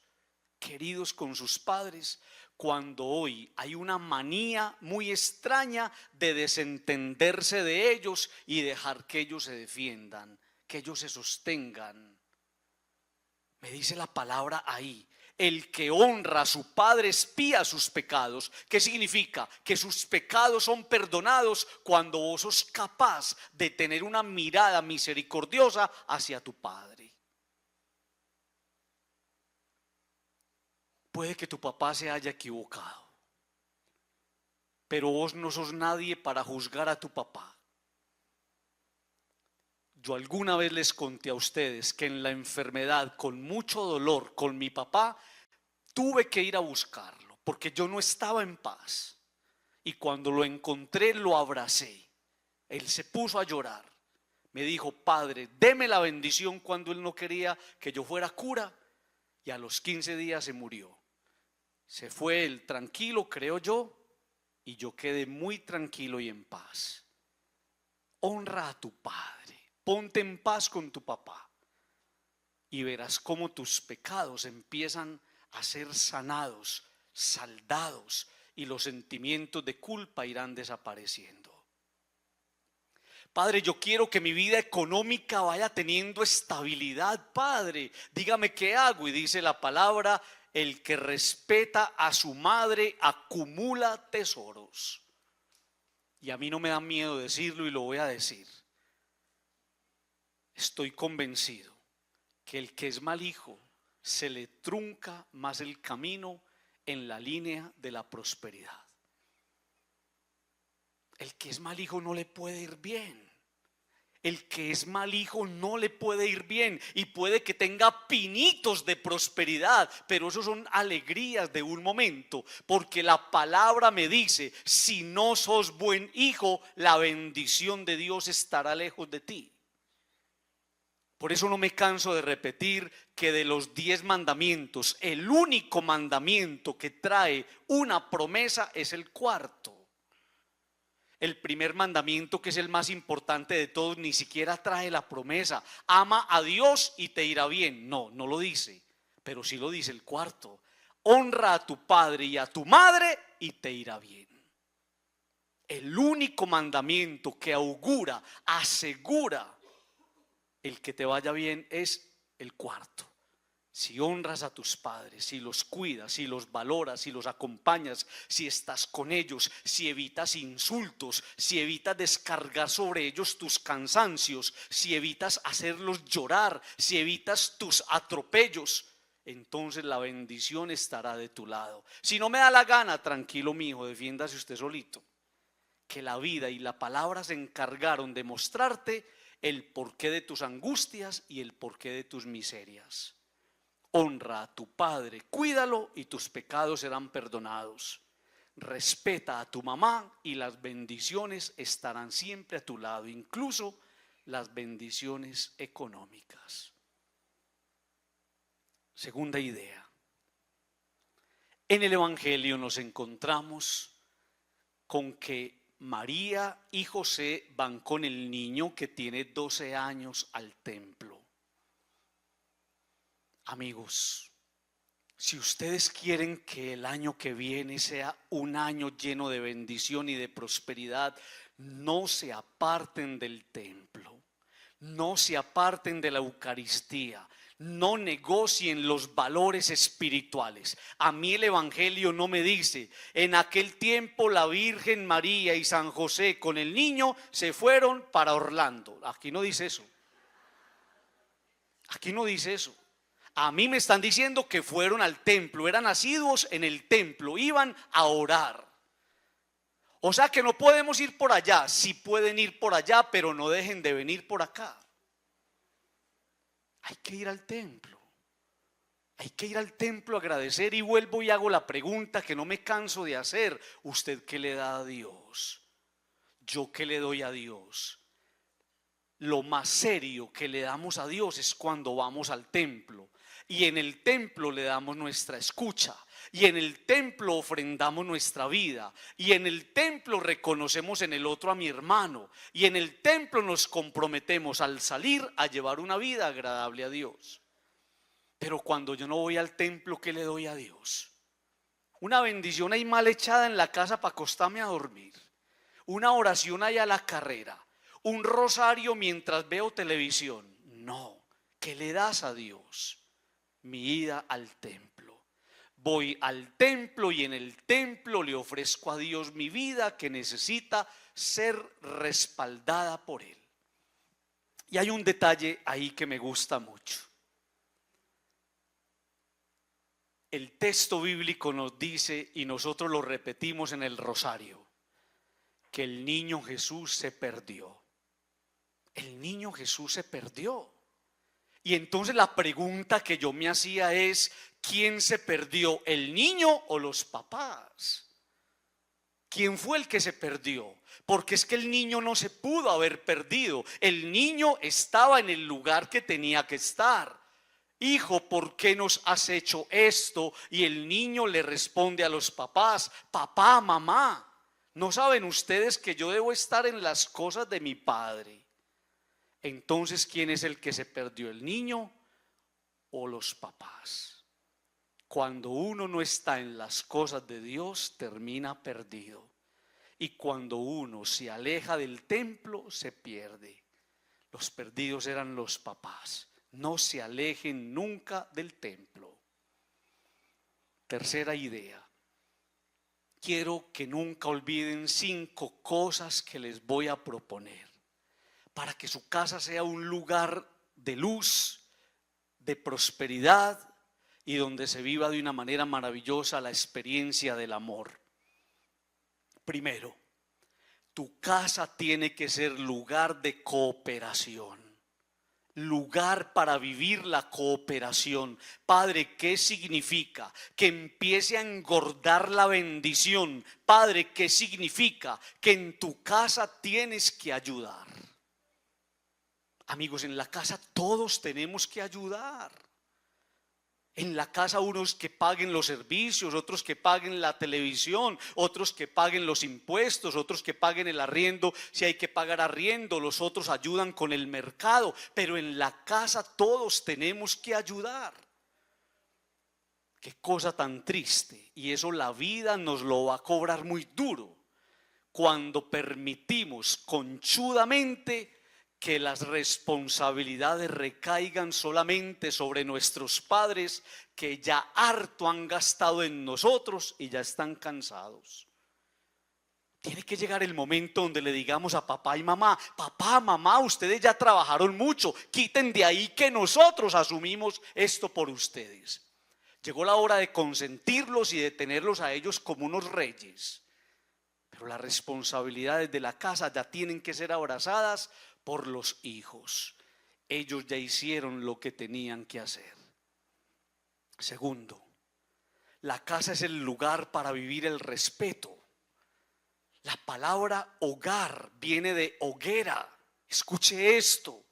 queridos con sus padres, cuando hoy hay una manía muy extraña de desentenderse de ellos y dejar que ellos se defiendan, que ellos se sostengan. Me dice la palabra ahí: el que honra a su padre expía sus pecados. ¿Qué significa? Que sus pecados son perdonados cuando vos sos capaz de tener una mirada misericordiosa hacia tu padre. Puede que tu papá se haya equivocado, pero vos no sos nadie para juzgar a tu papá. Yo alguna vez les conté a ustedes que en la enfermedad, con mucho dolor, con mi papá, tuve que ir a buscarlo porque yo no estaba en paz. Y cuando lo encontré, lo abracé. Él se puso a llorar. Me dijo: Padre, deme la bendición, cuando él no quería que yo fuera cura. Y a los 15 días se murió. Se fue él tranquilo, creo yo, y yo quedé muy tranquilo y en paz. Honra a tu padre, ponte en paz con tu papá y verás cómo tus pecados empiezan a ser sanados, saldados, y los sentimientos de culpa irán desapareciendo. Padre, yo quiero que mi vida económica vaya teniendo estabilidad. Padre, dígame qué hago. Y dice la palabra: el que respeta a su madre acumula tesoros. Y a mí no me da miedo decirlo y lo voy a decir. Estoy convencido que el que es mal hijo se le trunca más el camino en la línea de la prosperidad. El que es mal hijo no le puede ir bien. El que es mal hijo no le puede ir bien, y puede que tenga pinitos de prosperidad, pero esos son alegrías de un momento, porque la palabra me dice: si no sos buen hijo, la bendición de Dios estará lejos de ti. Por eso no me canso de repetir que de los 10 mandamientos, el único mandamiento que trae una promesa es el cuarto. El primer mandamiento, que es el más importante de todos, ni siquiera trae la promesa: ama a Dios y te irá bien. No, no lo dice, pero sí lo dice el cuarto: honra a tu padre y a tu madre y te irá bien. El único mandamiento que augura, asegura el que te vaya bien es el cuarto. Si honras a tus padres, si los cuidas, si los valoras, si los acompañas, si estás con ellos, si evitas insultos, si evitas descargar sobre ellos tus cansancios, si evitas hacerlos llorar, si evitas tus atropellos, entonces la bendición estará de tu lado. Si no me da la gana, tranquilo mi hijo, defiéndase usted solito. Que la vida y la palabra se encargaron de mostrarte el porqué de tus angustias y el porqué de tus miserias. Honra a tu padre, cuídalo y tus pecados serán perdonados. Respeta a tu mamá y las bendiciones estarán siempre a tu lado, incluso las bendiciones económicas. Segunda idea. En el Evangelio nos encontramos con que María y José van con el niño que tiene 12 años al templo. Amigos, si ustedes quieren que el año que viene sea un año lleno de bendición y de prosperidad, no se aparten del templo, no se aparten de la Eucaristía, no negocien los valores espirituales. A mí el Evangelio no me dice: en aquel tiempo la Virgen María y San José con el niño se fueron para Orlando. Aquí no dice eso. Aquí no dice eso. A mí me están diciendo que fueron al templo, eran asiduos en el templo, iban a orar. O sea que no podemos ir por allá. Sí pueden ir por allá, pero no dejen de venir por acá. Hay que ir al templo. Hay que ir al templo a agradecer. Y vuelvo y hago la pregunta que no me canso de hacer: ¿usted qué le da a Dios? ¿Yo qué le doy a Dios? Lo más serio que le damos a Dios es cuando vamos al templo. Y en el templo le damos nuestra escucha, y en el templo ofrendamos nuestra vida, y en el templo reconocemos en el otro a mi hermano, y en el templo nos comprometemos al salir a llevar una vida agradable a Dios. Pero cuando yo no voy al templo, ¿qué le doy a Dios? Una bendición ahí mal echada en la casa para acostarme a dormir, una oración ahí a la carrera, un rosario mientras veo televisión. No, ¿qué le das a Dios? mi ida al templo. Voy al templo y en el templo le ofrezco a Dios mi vida que necesita ser respaldada por Él. Y hay un detalle ahí que me gusta mucho. El texto bíblico nos dice, y nosotros lo repetimos en el rosario, que el niño Jesús se perdió. El niño Jesús se perdió. Y entonces la pregunta que yo me hacía es, ¿quién se perdió? ¿El niño o los papás? ¿Quién fue el que se perdió? Porque es que el niño no se pudo haber perdido. El niño estaba en el lugar que tenía que estar. Hijo, ¿por qué nos has hecho esto? Y el niño le responde a los papás, papá, mamá, ¿no saben ustedes que yo debo estar en las cosas de mi padre? Entonces, ¿quién es el que se perdió? ¿El niño o los papás? Cuando uno no está en las cosas de Dios, termina perdido. Y cuando uno se aleja del templo, se pierde. Los perdidos eran los papás. No se alejen nunca del templo. Tercera idea. Quiero que nunca olviden 5 cosas que les voy a proponer para que su casa sea un lugar de luz, de prosperidad y donde se viva de una manera maravillosa la experiencia del amor. Primero, tu casa tiene que ser lugar de cooperación. Lugar para vivir la cooperación. Padre, ¿qué significa? Que empiece a engordar la bendición. Padre, ¿qué significa? Que en tu casa tienes que ayudar. Amigos, en la casa todos tenemos que ayudar. En la casa unos que paguen los servicios, otros que paguen la televisión, otros que paguen los impuestos, otros que paguen el arriendo, si hay que pagar arriendo, los otros ayudan con el mercado, pero en la casa todos tenemos que ayudar. Qué cosa tan triste, y eso la vida nos lo va a cobrar muy duro cuando permitimos conchudamente que las responsabilidades recaigan solamente sobre nuestros padres que ya harto han gastado en nosotros y ya están cansados. Tiene que llegar el momento donde le digamos a papá y mamá, papá, mamá, ustedes ya trabajaron mucho, quiten de ahí que nosotros asumimos esto por ustedes. Llegó la hora de consentirlos y de tenerlos a ellos como unos reyes. Pero las responsabilidades de la casa ya tienen que ser abrazadas por los hijos. Ellos ya hicieron lo que tenían que hacer. Segundo, la casa es el lugar para vivir el respeto. La palabra hogar viene de hoguera. Escuche esto.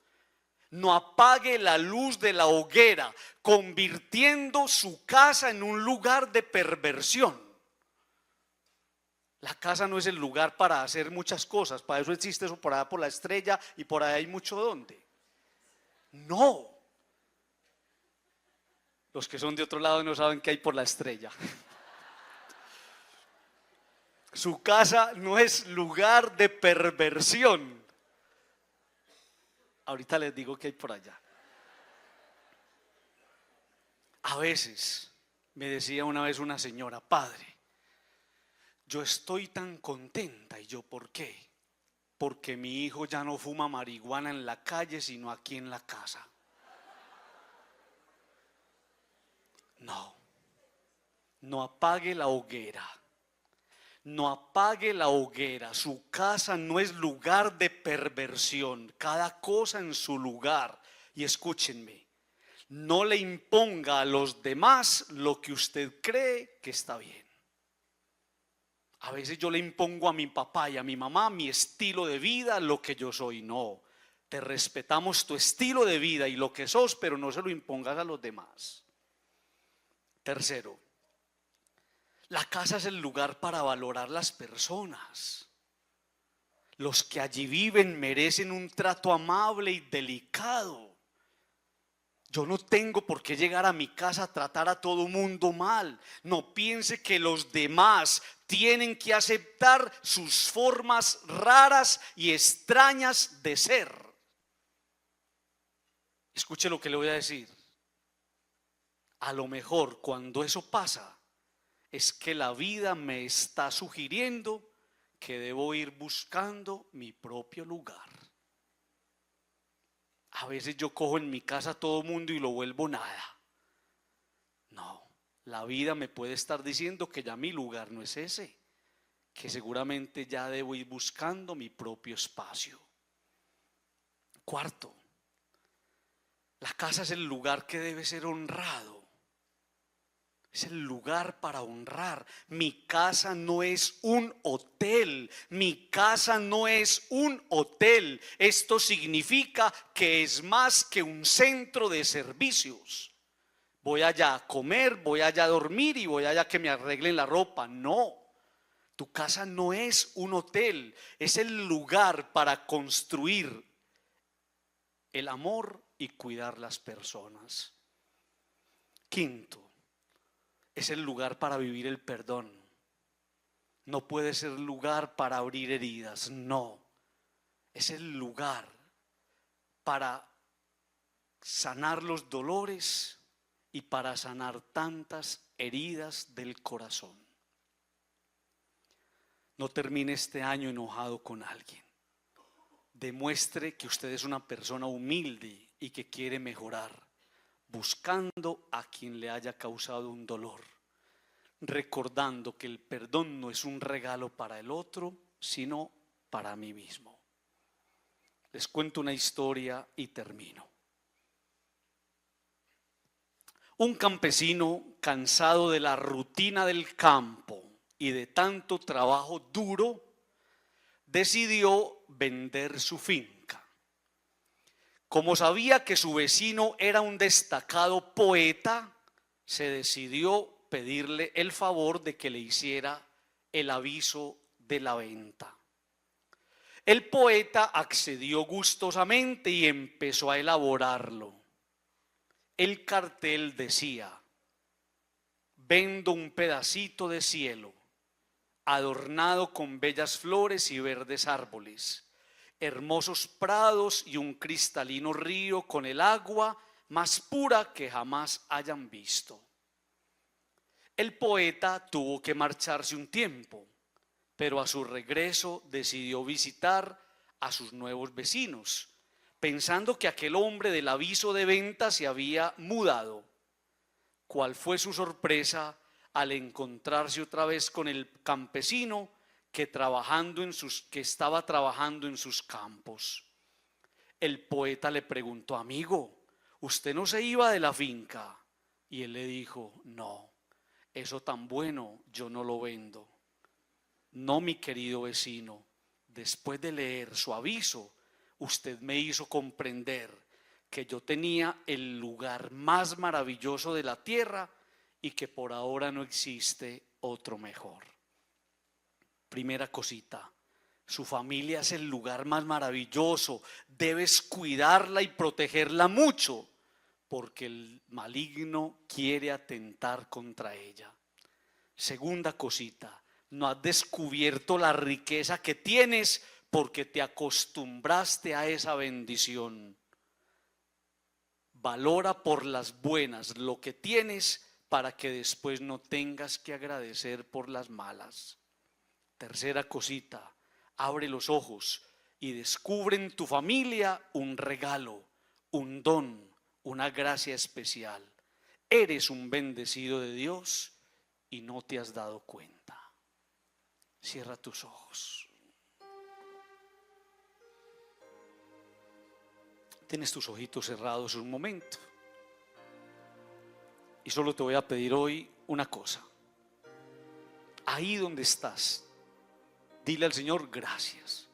No apague la luz de la hoguera, convirtiendo su casa en un lugar de perversión. La casa no es el lugar para hacer muchas cosas. Para eso existe eso por allá por la Estrella y por allá hay mucho donde. No. Los que son de otro lado no saben qué hay por la Estrella. Su casa no es lugar de perversión. Ahorita les digo qué hay por allá. A veces me decía una vez una señora, padre, yo estoy tan contenta. Y yo, ¿por qué? Porque mi hijo ya no fuma marihuana en la calle, sino aquí en la casa. No apague la hoguera. No apague la hoguera. Su casa no es lugar de perversión. Cada cosa en su lugar. Y escúchenme, no le imponga a los demás lo que usted cree que está bien. A veces yo le impongo a mi papá y a mi mamá mi estilo de vida, lo que yo soy. No, te respetamos tu estilo de vida y lo que sos, pero no se lo impongas a los demás. Tercero, la casa es el lugar para valorar las personas. Los que allí viven merecen un trato amable y delicado. Yo no tengo por qué llegar a mi casa a tratar a todo mundo mal. No piense que los demás tienen que aceptar sus formas raras y extrañas de ser. Escuche lo que le voy a decir. A lo mejor cuando eso pasa es que la vida me está sugiriendo que debo ir buscando mi propio lugar. A veces yo cojo en mi casa a todo mundo y lo vuelvo nada. No, la vida me puede estar diciendo que ya mi lugar no es ese, que seguramente ya debo ir buscando mi propio espacio. Cuarto, la casa es el lugar que debe ser honrado. Es el lugar para honrar. Mi casa no es un hotel. Mi casa no es un hotel. Esto significa que es más que un centro de servicios. Voy allá a comer, voy allá a dormir y voy allá a que me arreglen la ropa. No. Tu casa no es un hotel. Es el lugar para construir el amor y cuidar las personas. Quinto, es el lugar para vivir el perdón. No puede ser lugar para abrir heridas, no. Es el lugar para sanar los dolores y para sanar tantas heridas del corazón. No termine este año enojado con alguien. Demuestre que usted es una persona humilde y que quiere mejorar, buscando a quien le haya causado un dolor, recordando que el perdón no es un regalo para el otro, sino para mí mismo. Les cuento una historia y termino. Un campesino, cansado de la rutina del campo y de tanto trabajo duro, decidió vender su finca. Como sabía que su vecino era un destacado poeta, se decidió pedirle el favor de que le hiciera el aviso de la venta. El poeta accedió gustosamente y empezó a elaborarlo. El cartel decía: vendo un pedacito de cielo, adornado con bellas flores y verdes árboles, hermosos prados y un cristalino río con el agua más pura que jamás hayan visto. El poeta tuvo que marcharse un tiempo, pero a su regreso decidió visitar a sus nuevos vecinos, pensando que aquel hombre del aviso de venta se había mudado. ¿Cuál fue su sorpresa al encontrarse otra vez con el campesino que estaba trabajando en sus campos? El poeta le preguntó: amigo, ¿usted no se iba de la finca? Y él le dijo: no, eso tan bueno yo no lo vendo. No, mi querido vecino, después de leer su aviso, usted me hizo comprender que yo tenía el lugar más maravilloso de la tierra y que por ahora no existe otro mejor. Primera cosita, su familia es el lugar más maravilloso. Debes cuidarla y protegerla mucho, porque el maligno quiere atentar contra ella. Segunda cosita, no has descubierto la riqueza que tienes porque te acostumbraste a esa bendición. Valora por las buenas lo que tienes para que después no tengas que agradecer por las malas. Tercera cosita, abre los ojos y descubre en tu familia un regalo, un don, una gracia especial. Eres un bendecido de Dios y no te has dado cuenta. Cierra tus ojos. Tienes tus ojitos cerrados un momento. Y solo te voy a pedir hoy una cosa. Ahí donde estás, dile al Señor: gracias.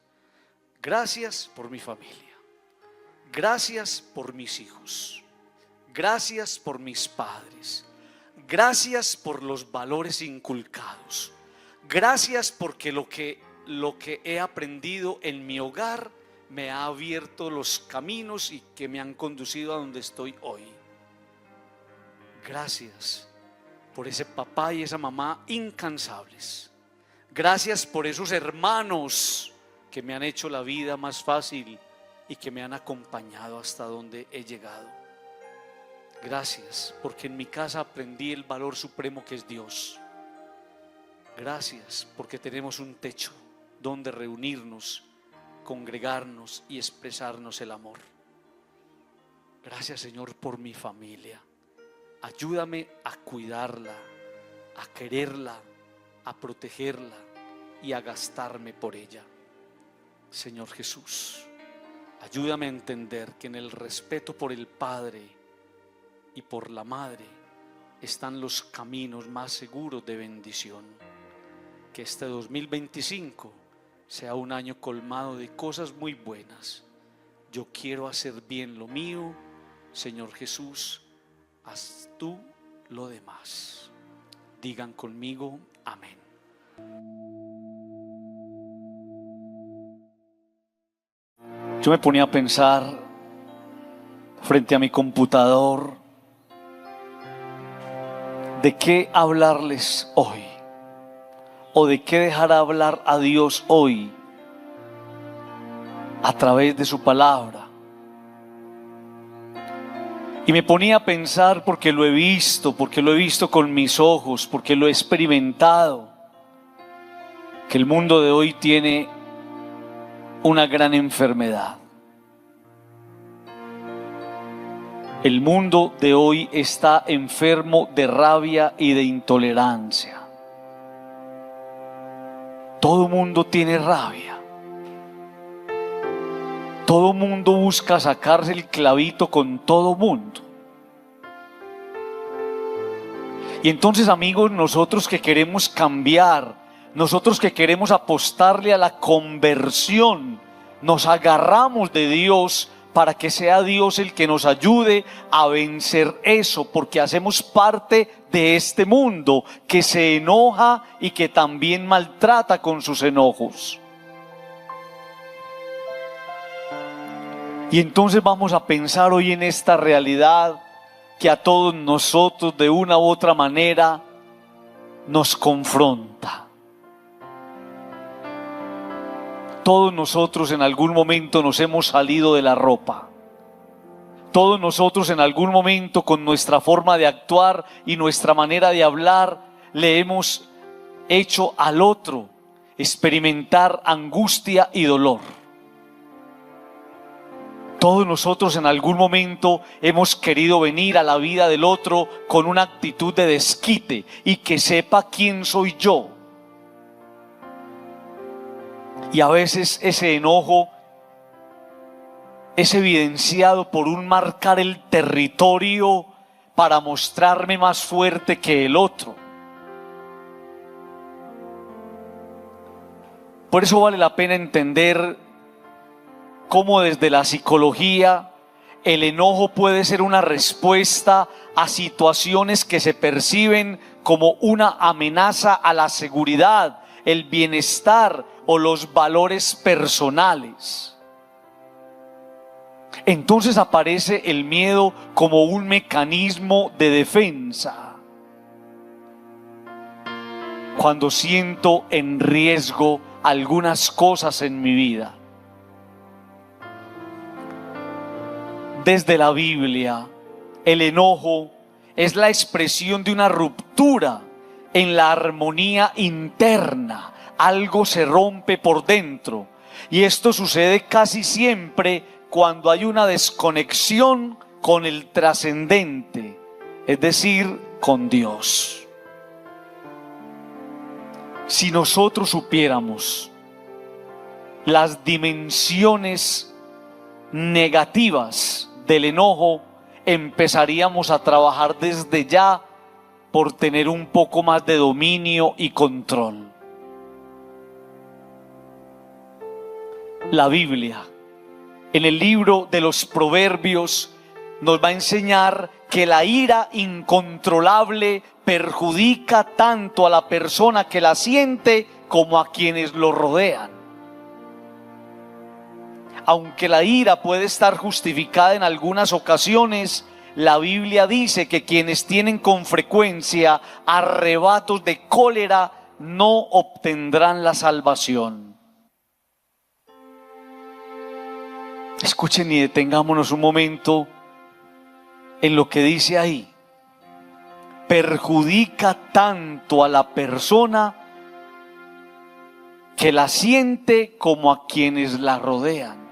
Gracias por mi familia. Gracias por mis hijos. Gracias por mis padres. Gracias por los valores inculcados. Gracias porque lo que he aprendido en mi hogar me ha abierto los caminos y que me han conducido a donde estoy hoy. Gracias por ese papá y esa mamá incansables. Gracias por esos hermanos que me han hecho la vida más fácil y que me han acompañado hasta donde he llegado. Gracias porque en mi casa aprendí el valor supremo que es Dios. Gracias porque tenemos un techo donde reunirnos, congregarnos y expresarnos el amor. Gracias, Señor, por mi familia. Ayúdame a cuidarla, a quererla, a protegerla y a gastarme por ella. Señor Jesús, ayúdame a entender que en el respeto por el Padre y por la Madre están los caminos más seguros de bendición. Que este 2025 sea un año colmado de cosas muy buenas. Yo quiero hacer bien lo mío, Señor Jesús, haz tú lo demás. Digan conmigo, amén. Yo me ponía a pensar frente a mi computador de qué hablarles hoy, o de qué dejar hablar a Dios hoy a través de su palabra. Y me ponía a pensar porque lo he visto con mis ojos, porque lo he experimentado, que el mundo de hoy tiene una gran enfermedad. El mundo de hoy está enfermo de rabia y de intolerancia. Todo mundo tiene rabia. Todo mundo busca sacarse el clavito con todo mundo. Y entonces, amigos, nosotros que queremos cambiar, nosotros que queremos apostarle a la conversión, nos agarramos de Dios para que sea Dios el que nos ayude a vencer eso, porque hacemos parte de este mundo que se enoja y que también maltrata con sus enojos. Y entonces vamos a pensar hoy en esta realidad que a todos nosotros de una u otra manera nos confronta. Todos nosotros en algún momento nos hemos salido de la ropa. Todos nosotros en algún momento, con nuestra forma de actuar y nuestra manera de hablar, le hemos hecho al otro experimentar angustia y dolor. Todos nosotros en algún momento hemos querido venir a la vida del otro con una actitud de desquite y que sepa quién soy yo. Y a veces ese enojo es evidenciado por un marcar el territorio para mostrarme más fuerte que el otro. Por eso vale la pena entender cómo desde la psicología el enojo puede ser una respuesta a situaciones que se perciben como una amenaza a la seguridad, el bienestar o los valores personales. Entonces aparece el miedo como un mecanismo de defensa. Cuando siento en riesgo algunas cosas en mi vida. Desde la Biblia, el enojo es la expresión de una ruptura en la armonía interna. Algo se rompe por dentro, y esto sucede casi siempre cuando hay una desconexión con el trascendente, es decir, con Dios. Si nosotros supiéramos las dimensiones negativas del enojo, empezaríamos a trabajar desde ya por tener un poco más de dominio y control. La Biblia, en el libro de los Proverbios, nos va a enseñar que la ira incontrolable perjudica tanto a la persona que la siente como a quienes lo rodean. Aunque la ira puede estar justificada en algunas ocasiones, la Biblia dice que quienes tienen con frecuencia arrebatos de cólera no obtendrán la salvación. Escuchen y detengámonos un momento en lo que dice ahí. Perjudica tanto a la persona que la siente como a quienes la rodean.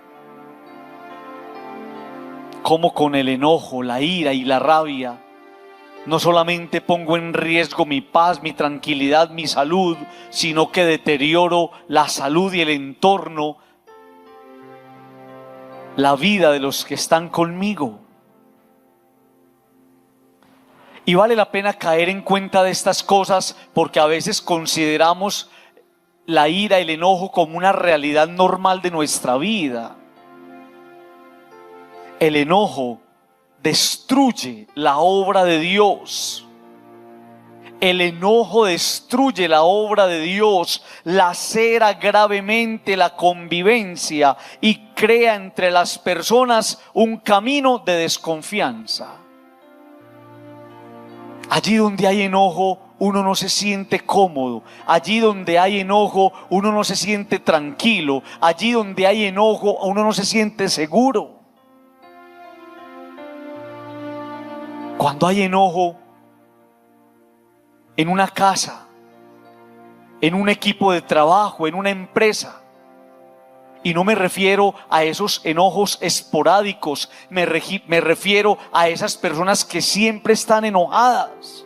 Como con el enojo, la ira y la rabia, no solamente pongo en riesgo mi paz, mi tranquilidad, mi salud, sino que deterioro la salud y el entorno, la vida de los que están conmigo. Y vale la pena caer en cuenta de estas cosas, porque a veces consideramos la ira, el enojo como una realidad normal de nuestra vida. El enojo destruye la obra de Dios. El enojo destruye la obra de Dios, lacera gravemente la convivencia y crea entre las personas un camino de desconfianza. Allí donde hay enojo, uno no se siente cómodo. Allí donde hay enojo, uno no se siente tranquilo. Allí donde hay enojo, uno no se siente seguro. Cuando hay enojo en una casa, en un equipo de trabajo, en una empresa, y no me refiero a esos enojos esporádicos, me refiero a esas personas que siempre están enojadas.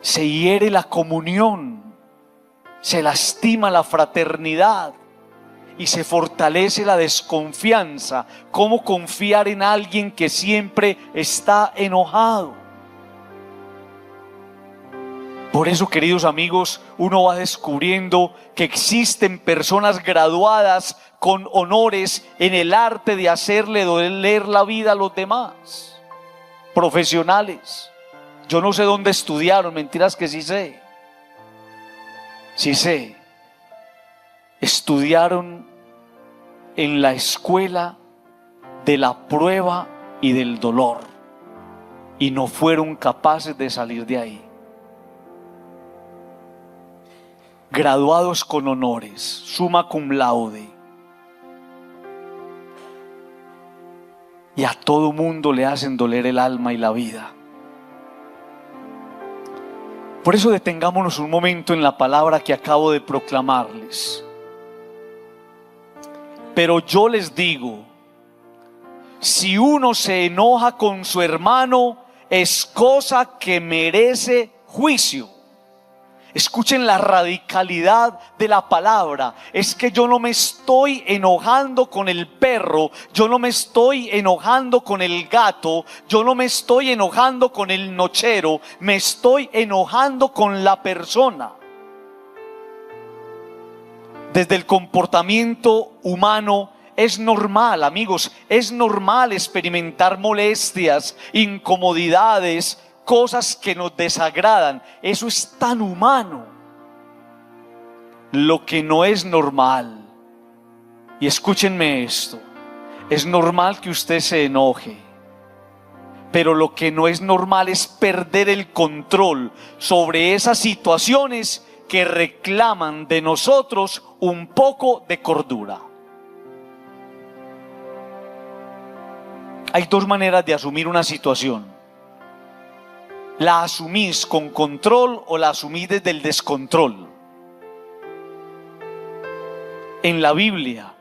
Se hiere la comunión, se lastima la fraternidad y se fortalece la desconfianza. ¿Cómo confiar en alguien que siempre está enojado? Por eso, queridos amigos, uno va descubriendo que existen personas graduadas con honores en el arte de hacerle doler la vida a los demás. Profesionales. Yo no sé dónde estudiaron, mentiras que sí sé. Sí sé. Estudiaron en la escuela de la prueba y del dolor y no fueron capaces de salir de ahí. Graduados con honores, summa cum laude, y a todo mundo le hacen doler el alma y la vida. Por eso detengámonos un momento en la palabra que acabo de proclamarles. Pero yo les digo, si uno se enoja con su hermano, es cosa que merece juicio. Escuchen la radicalidad de la palabra. Es que yo no me estoy enojando con el perro, yo no me estoy enojando con el gato, yo no me estoy enojando con el nochero, me estoy enojando con la persona. Desde el comportamiento humano es normal, amigos, es normal experimentar molestias, incomodidades, cosas que nos desagradan. Eso es tan humano. Lo que no es normal, y escúchenme esto, es normal que usted se enoje, pero lo que no es normal es perder el control sobre esas situaciones que reclaman de nosotros un poco de cordura. Hay dos maneras de asumir una situación. ¿La asumís con control o la asumís desde el descontrol? En la Biblia,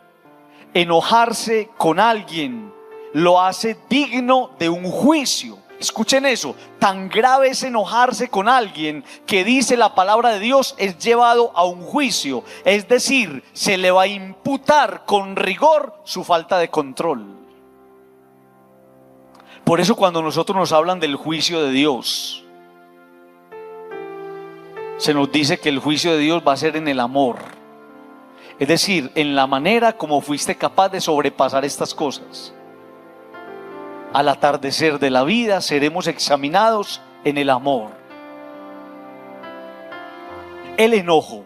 enojarse con alguien lo hace digno de un juicio. Escuchen eso, tan grave es enojarse con alguien que dice la palabra de Dios es llevado a un juicio. Es decir, se le va a imputar con rigor su falta de control. Por eso cuando nosotros nos hablan del juicio de Dios, se nos dice que el juicio de Dios va a ser en el amor. Es decir, en la manera como fuiste capaz de sobrepasar estas cosas. Al atardecer de la vida seremos examinados en el amor. El enojo,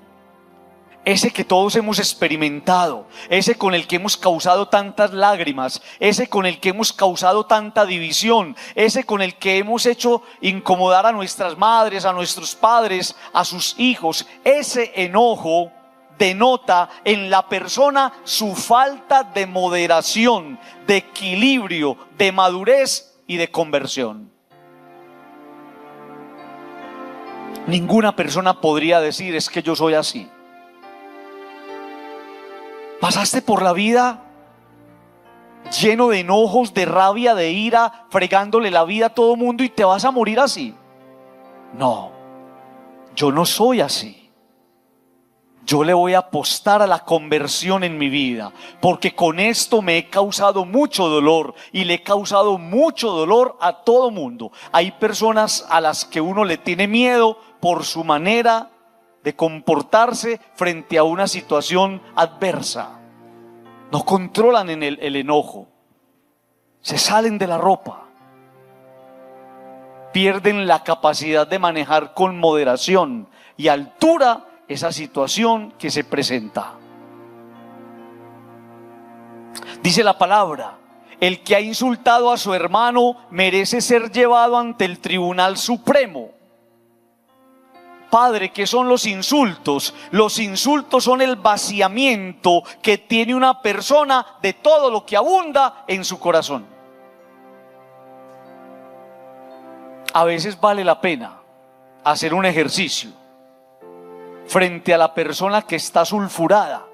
ese que todos hemos experimentado, ese con el que hemos causado tantas lágrimas, ese con el que hemos causado tanta división, ese con el que hemos hecho incomodar a nuestras madres, a nuestros padres, a sus hijos, ese enojo denota en la persona su falta de moderación, de equilibrio, de madurez y de conversión. Ninguna persona podría decir: es que yo soy así. Pasaste por la vida lleno de enojos, de rabia, de ira, fregándole la vida a todo mundo y te vas a morir así. No, yo no soy así. Yo le voy a apostar a la conversión en mi vida, porque con esto me he causado mucho dolor y le he causado mucho dolor a todo mundo. Hay personas a las que uno le tiene miedo por su manera de comportarse frente a una situación adversa. No controlan el enojo, se salen de la ropa, pierden la capacidad de manejar con moderación y altura esa situación que se presenta. Dice la palabra: el que ha insultado a su hermano merece ser llevado ante el tribunal supremo. Padre, ¿qué son los insultos? Los insultos son el vaciamiento que tiene una persona de todo lo que abunda en su corazón. A veces vale la pena hacer un ejercicio frente a la persona que está sulfurada,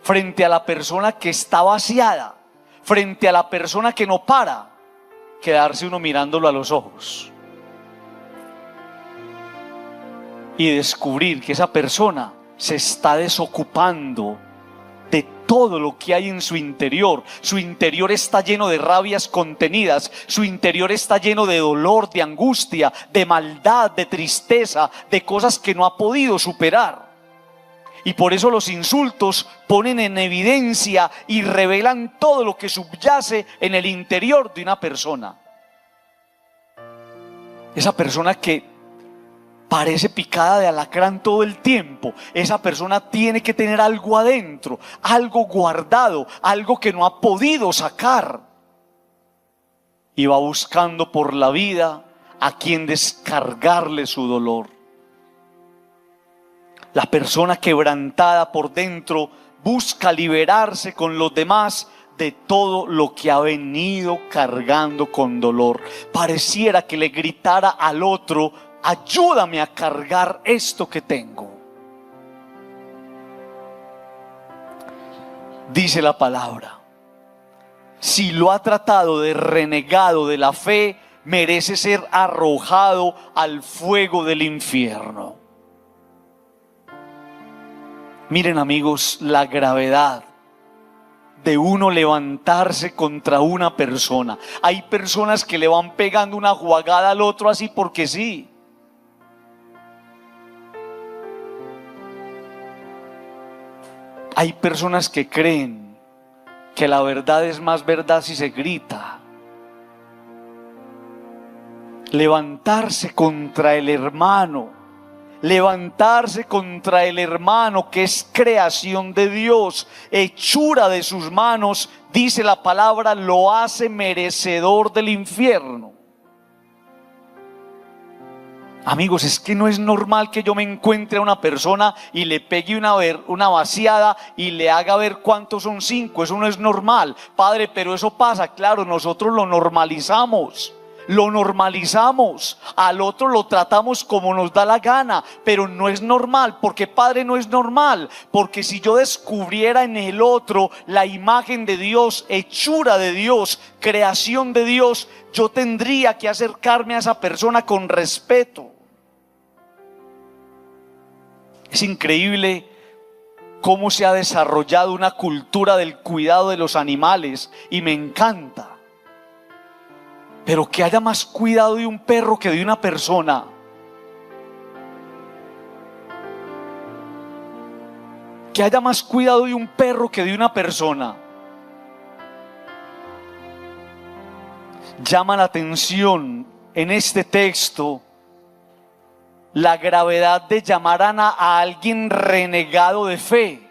frente a la persona que está vaciada, frente a la persona que no para, quedarse uno mirándolo a los ojos y descubrir que esa persona se está desocupando de todo lo que hay en su interior. Su interior está lleno de rabias contenidas, su interior está lleno de dolor, de angustia, de maldad, de tristeza, de cosas que no ha podido superar. Y por eso los insultos ponen en evidencia y revelan todo lo que subyace en el interior de una persona. Esa persona que parece picada de alacrán todo el tiempo, esa persona tiene que tener algo adentro, algo guardado, algo que no ha podido sacar. Y va buscando por la vida a quien descargarle su dolor. La persona quebrantada por dentro busca liberarse con los demás de todo lo que ha venido cargando con dolor. Pareciera que le gritara al otro: ayúdame a cargar esto que tengo. Dice la palabra: si lo ha tratado de renegado de la fe, merece ser arrojado al fuego del infierno. Miren, amigos, la gravedad de uno levantarse contra una persona. Hay personas que le van pegando una jugada al otro así porque sí. Hay personas que creen que la verdad es más verdad si se grita. Levantarse contra el hermano, levantarse contra el hermano que es creación de Dios, hechura de sus manos, dice la palabra, lo hace merecedor del infierno. Amigos, es que no es normal que yo me encuentre a una persona y le pegue una vaciada y le haga ver cuántos son 5. Eso no es normal, Padre, pero eso pasa. Claro, nosotros lo normalizamos. Al otro lo tratamos como nos da la gana, pero no es normal. Porque, Padre, no es normal, porque si yo descubriera en el otro la imagen de Dios, hechura de Dios, creación de Dios, yo tendría que acercarme a esa persona con respeto. Es increíble cómo se ha desarrollado una cultura del cuidado de los animales, y me encanta. Pero que haya más cuidado de un perro que de una persona. Que haya más cuidado de un perro que de una persona. Llama la atención en este texto la gravedad de llamar a alguien renegado de fe.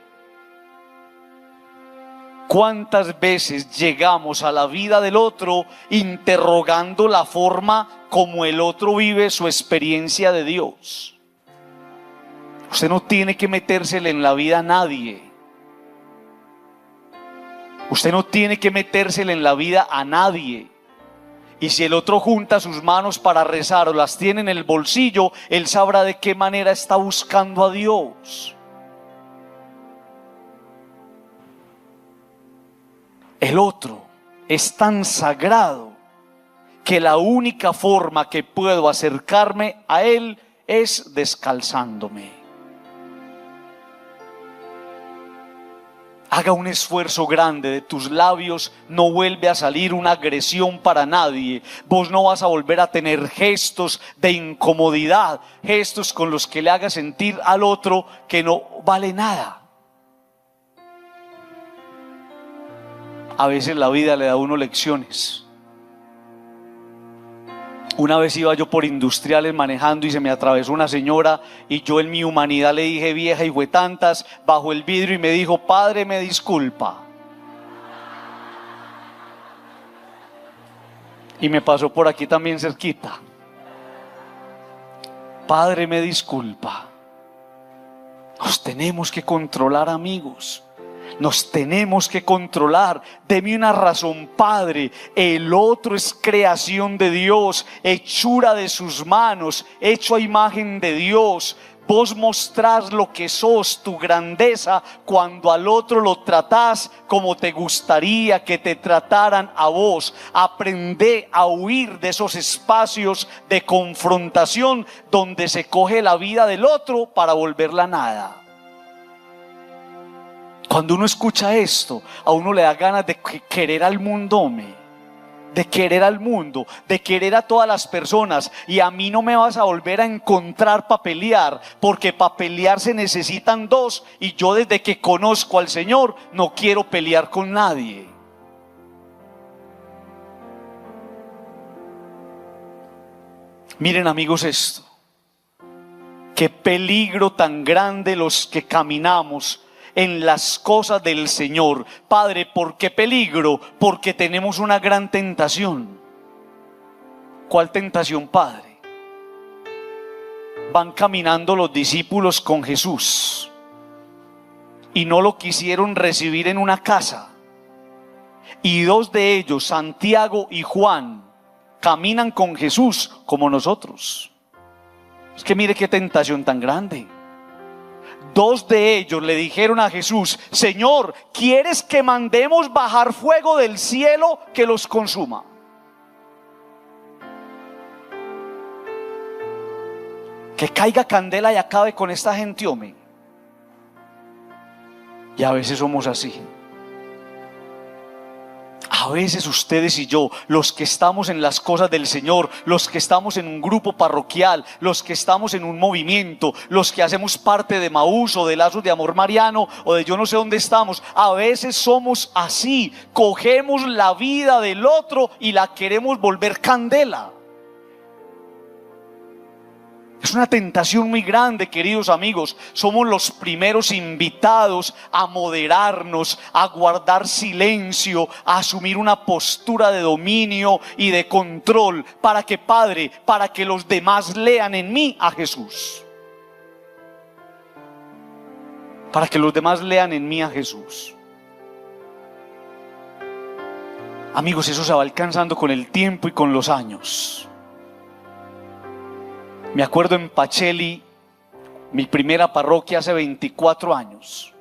¿Cuántas veces llegamos a la vida del otro interrogando la forma como el otro vive su experiencia de Dios? Usted no tiene que metérsele en la vida a nadie. Usted no tiene que metérsele en la vida a nadie. Y si el otro junta sus manos para rezar o las tiene en el bolsillo, él sabrá de qué manera está buscando a Dios. El otro es tan sagrado que la única forma que puedo acercarme a él es descalzándome. Haga un esfuerzo grande, de tus labios no vuelve a salir una agresión para nadie. Vos no vas a volver a tener gestos de incomodidad, gestos con los que le haga sentir al otro que no vale nada. A veces la vida le da a uno lecciones. Una vez iba yo por Industriales manejando y se me atravesó una señora y yo en mi humanidad le dije vieja y fue tantas, bajo el vidrio y me dijo: padre, me disculpa. Y me pasó por aquí también cerquita. Padre, me disculpa. Nos tenemos que controlar, amigos. Nos tenemos que controlar. Deme una razón, Padre. El otro es creación de Dios, hechura de sus manos, hecho a imagen de Dios. Vos mostrás lo que sos, tu grandeza, cuando al otro lo tratás como te gustaría que te trataran a vos. Aprende a huir de esos espacios de confrontación donde se coge la vida del otro para volverla nada. Cuando uno escucha esto, a uno le da ganas de querer al mundo, de querer al mundo, de querer a todas las personas. Y a mí no me vas a volver a encontrar para pelear, porque para pelear se necesitan dos, y yo desde que conozco al Señor no quiero pelear con nadie. Miren, amigos, esto. Qué peligro tan grande los que caminamos en las cosas del Señor. Padre, ¿por qué peligro? Porque tenemos una gran tentación. ¿Cuál tentación, Padre? Van caminando los discípulos con Jesús y no lo quisieron recibir en una casa, y dos de ellos, Santiago y Juan, caminan con Jesús como nosotros. Es que mire qué tentación tan grande. Dos de ellos le dijeron a Jesús: Señor, ¿quieres que mandemos bajar fuego del cielo que los consuma? Que caiga candela y acabe con esta gente, hombre. Y a veces somos así. A veces ustedes y yo, los que estamos en las cosas del Señor, los que estamos en un grupo parroquial, los que estamos en un movimiento, los que hacemos parte de Maús o de Lazos de Amor Mariano o de yo no sé dónde estamos, a veces somos así. Cogemos la vida del otro y la queremos volver candela. Es una tentación muy grande, queridos amigos. Somos los primeros invitados a moderarnos, a guardar silencio, a asumir una postura de dominio y de control. ¿Para qué, Padre? Para que los demás lean en mí a Jesús. Para que los demás lean en mí a Jesús. Amigos, eso se va alcanzando con el tiempo y con los años. Me acuerdo en Pacheli, mi primera parroquia hace 24 años.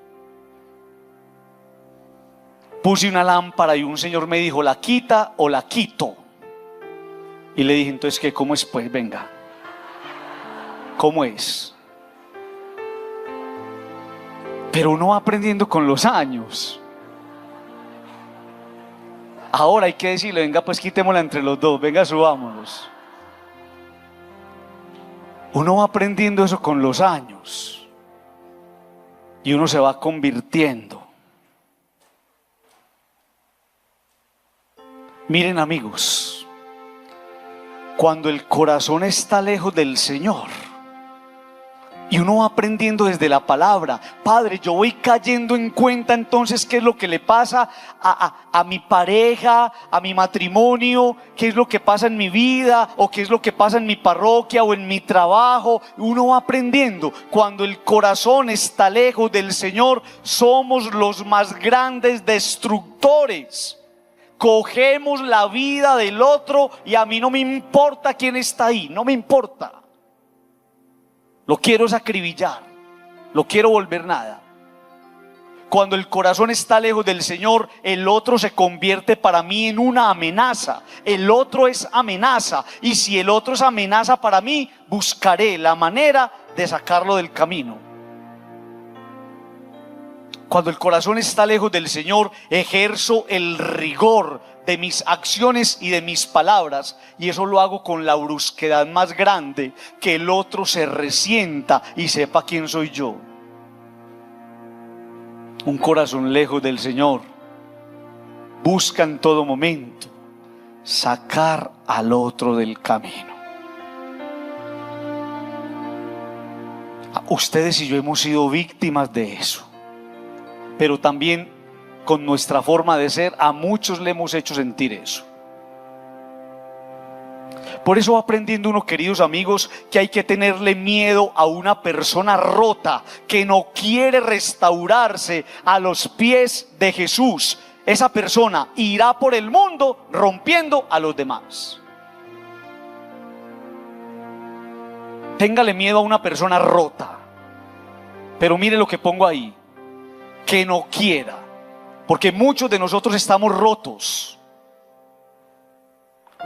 Puse una lámpara y un señor me dijo: ¿la quita o la quito? Y le dije: entonces, ¿qué? ¿Cómo es? Pues venga, ¿cómo es? Pero uno va aprendiendo con los años. Ahora hay que decirle: venga, pues quitémosla entre los dos, venga, subámonos. Uno va aprendiendo eso con los años y uno se va convirtiendo. Miren, amigos, cuando el corazón está lejos del Señor, Y uno va aprendiendo desde la palabra. Padre, yo voy cayendo en cuenta entonces qué es lo que le pasa a mi pareja, a mi matrimonio, qué es lo que pasa en mi vida, o qué es lo que pasa en mi parroquia o en mi trabajo. Uno va aprendiendo. Cuando el corazón está lejos del Señor, somos los más grandes destructores. Cogemos la vida del otro y a mí no me importa quién está ahí, no me importa. Lo quiero sacrificar, lo quiero volver nada. Cuando el corazón está lejos del Señor, el otro se convierte para mí en una amenaza. El otro es amenaza, y si el otro es amenaza para mí, buscaré la manera de sacarlo del camino. Cuando el corazón está lejos del Señor, ejerzo el rigor de mis acciones y de mis palabras, y eso lo hago con la brusquedad más grande, que el otro se resienta y sepa quién soy yo. Un corazón lejos del Señor busca en todo momento sacar al otro del camino. Ustedes y yo hemos sido víctimas de eso, pero también con nuestra forma de ser a muchos le hemos hecho sentir eso. Por eso va aprendiendo uno, queridos amigos, que hay que tenerle miedo a una persona rota que no quiere restaurarse a los pies de Jesús. Esa persona irá por el mundo rompiendo a los demás. Téngale miedo a una persona rota, pero mire lo que pongo ahí: que no quiera. Porque muchos de nosotros estamos rotos,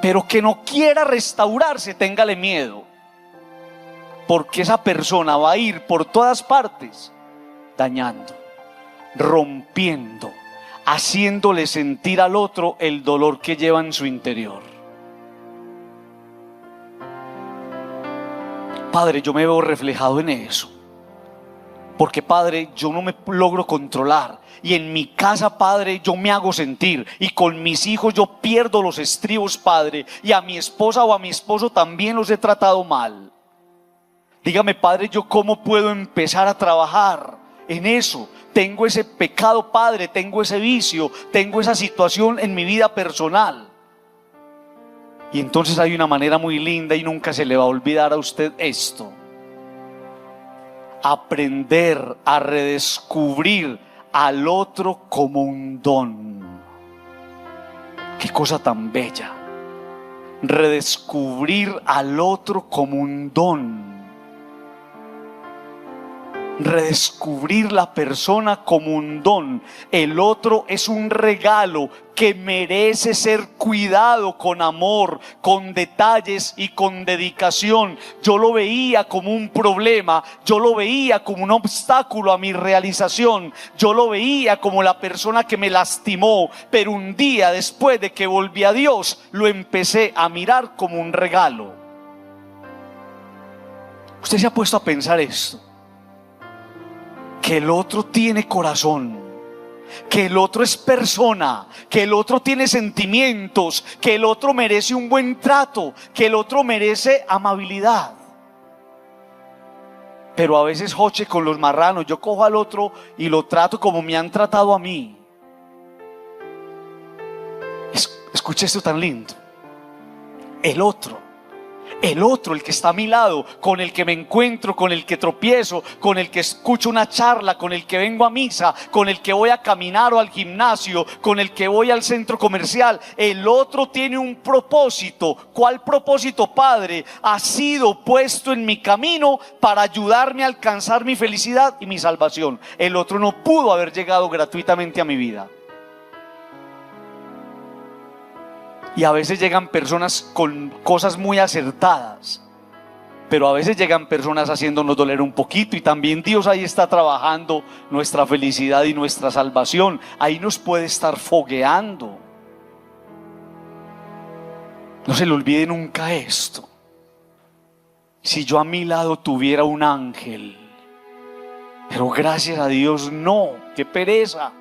pero que no quiera restaurarse, téngale miedo, porque esa persona va a ir por todas partes dañando, rompiendo, haciéndole sentir al otro el dolor que lleva en su interior. Padre, yo me veo reflejado en eso, porque Padre, yo no me logro controlar. Y en mi casa, Padre, yo me hago sentir. Y con mis hijos yo pierdo los estribos, Padre. Y a mi esposa o a mi esposo también los he tratado mal. Dígame, Padre, ¿yo cómo puedo empezar a trabajar en eso? Tengo ese pecado, Padre, tengo ese vicio, tengo esa situación en mi vida personal. Y entonces hay una manera muy linda y nunca se le va a olvidar a usted esto: aprender a redescubrir al otro como un don. Qué cosa tan bella, redescubrir al otro como un don. Redescubrir la persona como un don. El otro es un regalo que merece ser cuidado con amor, con detalles y con dedicación. Yo lo veía como un problema, yo lo veía como un obstáculo a mi realización, yo lo veía como la persona que me lastimó, pero un día después de que volví a Dios, lo empecé a mirar como un regalo. Usted se ha puesto a pensar esto: que el otro tiene corazón, que el otro es persona, que el otro tiene sentimientos, que el otro merece un buen trato, que el otro merece amabilidad. Pero a veces, joche, con los marranos, yo cojo al otro y lo trato como me han tratado a mí. Escuche esto tan lindo: el otro, el que está a mi lado, con el que me encuentro, con el que tropiezo, con el que escucho una charla, con el que vengo a misa, con el que voy a caminar o al gimnasio, con el que voy al centro comercial, el otro tiene un propósito. ¿Cuál propósito, Padre? Ha sido puesto en mi camino para ayudarme a alcanzar mi felicidad y mi salvación. El otro no pudo haber llegado gratuitamente a mi vida. Y a veces llegan personas con cosas muy acertadas, pero a veces llegan personas haciéndonos doler un poquito, y también Dios ahí está trabajando nuestra felicidad y nuestra salvación. Ahí nos puede estar fogueando. No se le olvide nunca esto: si yo a mi lado tuviera un ángel, pero gracias a Dios no, qué pereza.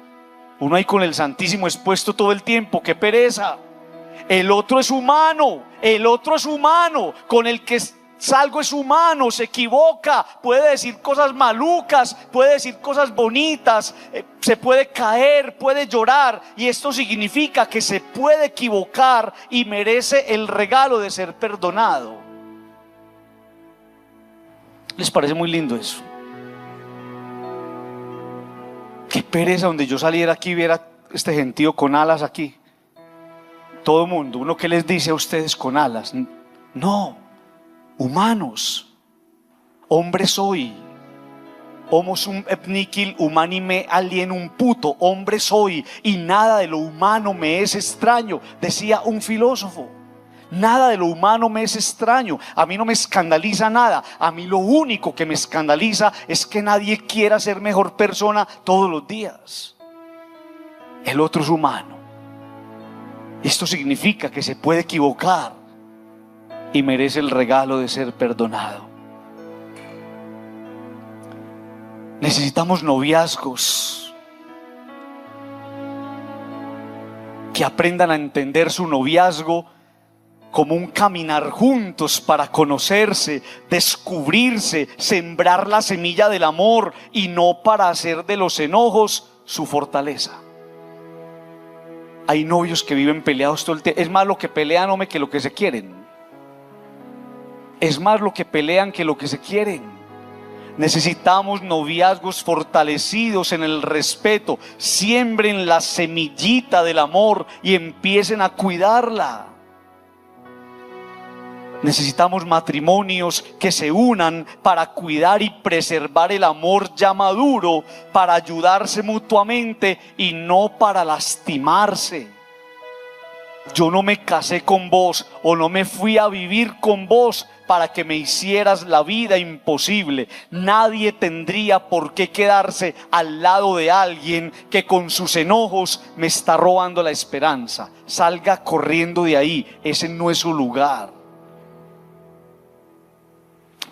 Uno ahí con el Santísimo expuesto todo el tiempo, qué pereza. El otro es humano, con el que Algo es humano, se equivoca, puede decir cosas malucas, puede decir cosas bonitas, se puede caer, puede llorar, y esto significa que se puede equivocar y merece el regalo de ser perdonado. ¿Les parece muy lindo eso? Qué pereza donde yo saliera aquí y viera este gentío con alas aquí. Todo el mundo, uno que les dice a ustedes con alas. No, humanos, hombre soy. Homo sum et nihil humani me alienum puto, hombre soy y nada de lo humano me es extraño, decía un filósofo. Nada de lo humano me es extraño, a mí no me escandaliza nada. A mí lo único que me escandaliza es que nadie quiera ser mejor persona todos los días. El otro es humano. Esto significa que se puede equivocar y merece el regalo de ser perdonado. Necesitamos noviazgos que aprendan a entender su noviazgo como un caminar juntos para conocerse, descubrirse, sembrar la semilla del amor y no para hacer de los enojos su fortaleza. Hay novios que viven peleados todo el tiempo. Es más lo que pelean, hombre, que lo que se quieren. Es más lo que pelean que lo que se quieren. Necesitamos noviazgos fortalecidos en el respeto. Siembren la semillita del amor y empiecen a cuidarla. Necesitamos matrimonios que se unan para cuidar y preservar el amor ya maduro, para ayudarse mutuamente y no para lastimarse. Yo no me casé con vos o no me fui a vivir con vos para que me hicieras la vida imposible. Nadie tendría por qué quedarse al lado de alguien que con sus enojos me está robando la esperanza. Salga corriendo de ahí, ese no es su lugar.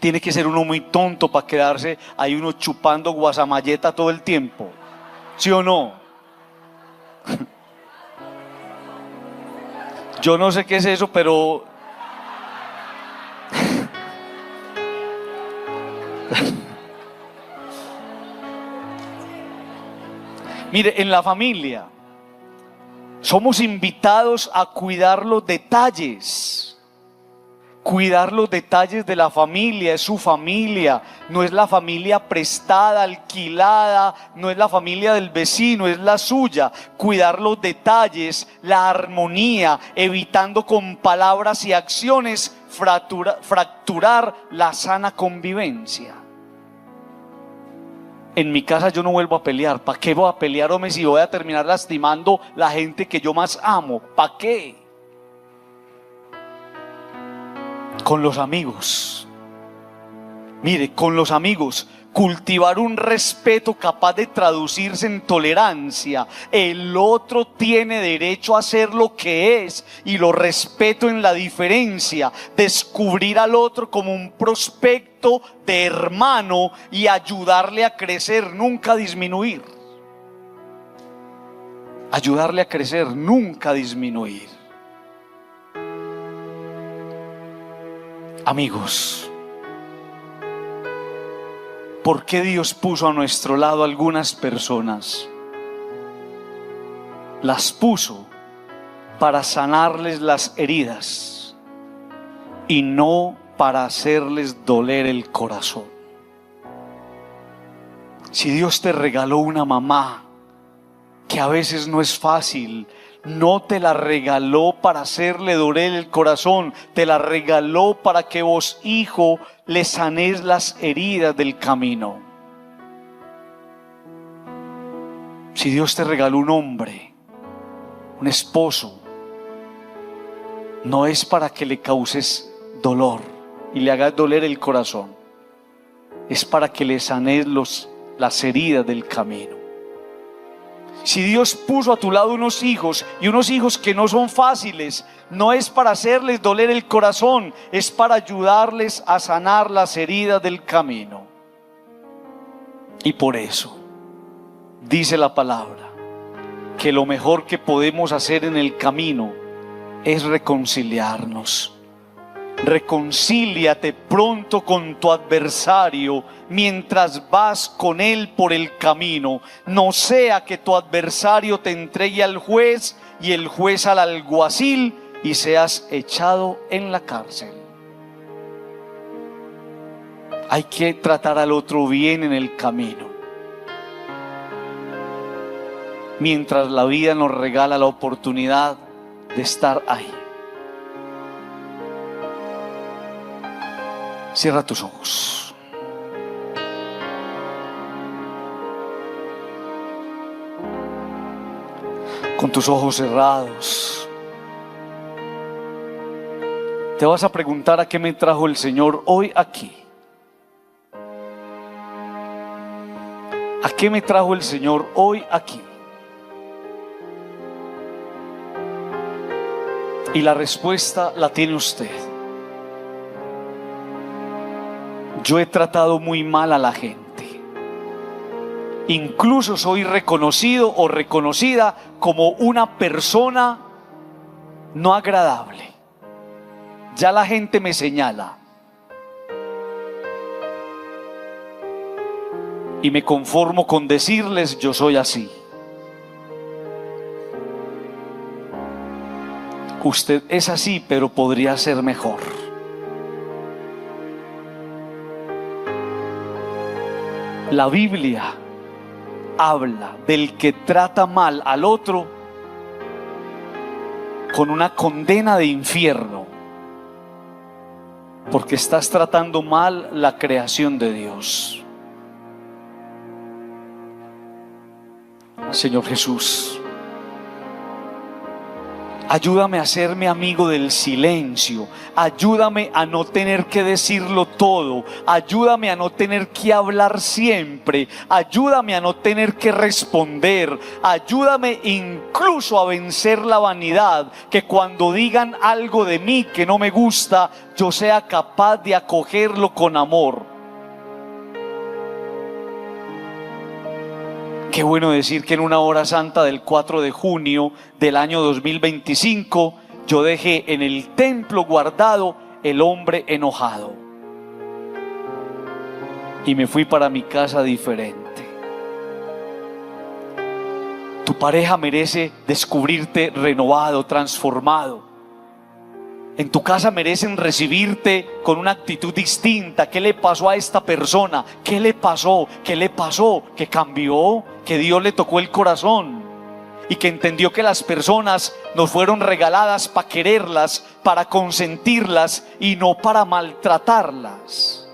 Tiene que ser uno muy tonto para quedarse ahí uno chupando guasamayeta todo el tiempo. ¿Sí o no? Yo no sé qué es eso, pero mire, en la familia somos invitados a cuidar los detalles. Cuidar los detalles de la familia, es su familia, no es la familia prestada, alquilada, no es la familia del vecino, es la suya. Cuidar los detalles, la armonía, evitando con palabras y acciones fracturar la sana convivencia. En mi casa yo no vuelvo a pelear. ¿Para qué voy a pelear, hombre, si voy a terminar lastimando la gente que yo más amo? ¿Para qué? Con los amigos, mire, con los amigos, cultivar un respeto capaz de traducirse en tolerancia. El otro tiene derecho a ser lo que es y lo respeto en la diferencia. Descubrir al otro como un prospecto de hermano y ayudarle a crecer, nunca disminuir. Ayudarle a crecer, nunca disminuir. Amigos, ¿por qué Dios puso a nuestro lado algunas personas? Las puso para sanarles las heridas y no para hacerles doler el corazón. Si Dios te regaló una mamá, que a veces no es fácil, no te la regaló para hacerle doler el corazón, te la regaló para que vos, hijo, le sanéis las heridas del camino. Si Dios te regaló un hombre, un esposo, no es para que le causes dolor y le hagas doler el corazón, es para que le sanes las heridas del camino. Si Dios puso a tu lado unos hijos y unos hijos que no son fáciles, no es para hacerles doler el corazón, es para ayudarles a sanar las heridas del camino. Y por eso dice la palabra que lo mejor que podemos hacer en el camino es reconciliarnos. Reconcíliate pronto con tu adversario mientras vas con él por el camino. No sea que tu adversario te entregue al juez y el juez al alguacil y seas echado en la cárcel. Hay que tratar al otro bien en el camino, mientras la vida nos regala la oportunidad de estar ahí. Cierra tus ojos. Con tus ojos cerrados, te vas a preguntar a qué me trajo el Señor hoy aquí. ¿A qué me trajo el Señor hoy aquí? Y la respuesta la tiene usted. Yo he tratado muy mal a la gente. Incluso soy reconocido o reconocida como una persona no agradable. Ya la gente me señala. Y me conformo con decirles: yo soy así. Usted es así, pero podría ser mejor. La Biblia habla del que trata mal al otro con una condena de infierno, porque estás tratando mal la creación de Dios. Señor Jesús, ayúdame a hacerme amigo del silencio. Ayúdame a no tener que decirlo todo. Ayúdame a no tener que hablar siempre. Ayúdame a no tener que responder. Ayúdame incluso a vencer la vanidad. Que cuando digan algo de mí que no me gusta, yo sea capaz de acogerlo con amor. Qué bueno decir que en una hora santa del 4 de junio del año 2025 yo dejé en el templo guardado el hombre enojado y me fui para mi casa diferente. Tu pareja merece descubrirte renovado, transformado. En tu casa merecen recibirte con una actitud distinta. ¿Qué le pasó a esta persona? ¿Qué le pasó? ¿Qué le pasó? ¿Que cambió? ¿Que Dios le tocó el corazón? Y que entendió que las personas nos fueron regaladas para quererlas, para consentirlas y no para maltratarlas.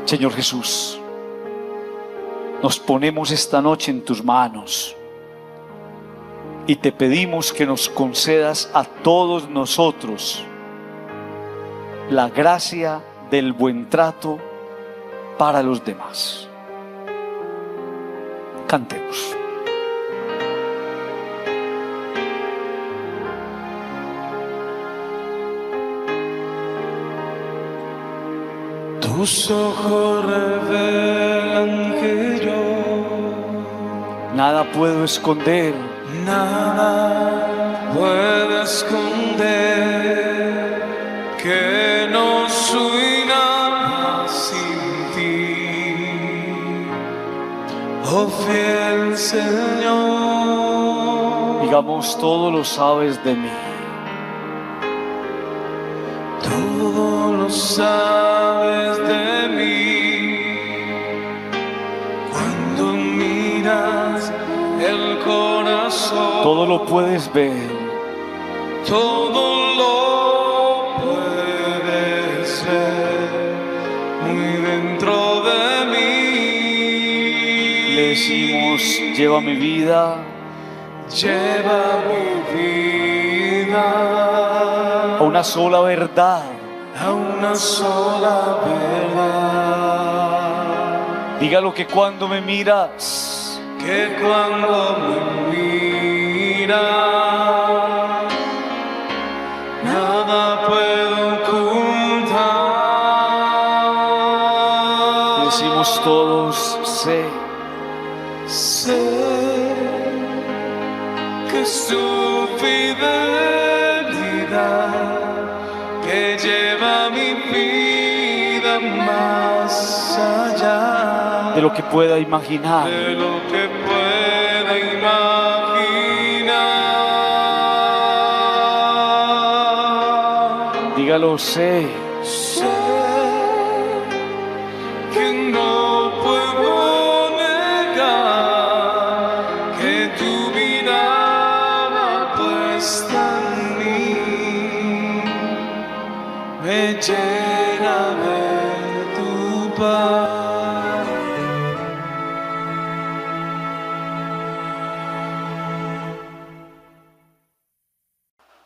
Señor Jesús, nos ponemos esta noche en tus manos. Y te pedimos que nos concedas a todos nosotros la gracia del buen trato para los demás. Cantemos. Tus ojos revelan que yo nada puedo esconder. Nada puedo esconder, que no soy nada sin ti, oh fiel Señor. Digamos: todo lo sabes de mí. Todo lo sabes de mí. Cuando miras el corazón, todo lo puedes ver. Todo lo puedes ver muy dentro de mí. Le decimos: lleva mi vida, lleva mi vida a una sola verdad, a una sola verdad. Dígalo: que cuando me miras, que cuando me miras, nada puedo ocultar. decimos todos: sé que que es tu fidelidad que lleva mi vida más allá de lo que pueda imaginar. de lo que pueda imaginar. Dígalo, sé Sé que no puedo negar que tu mirada puesta en mí me llena de tu paz.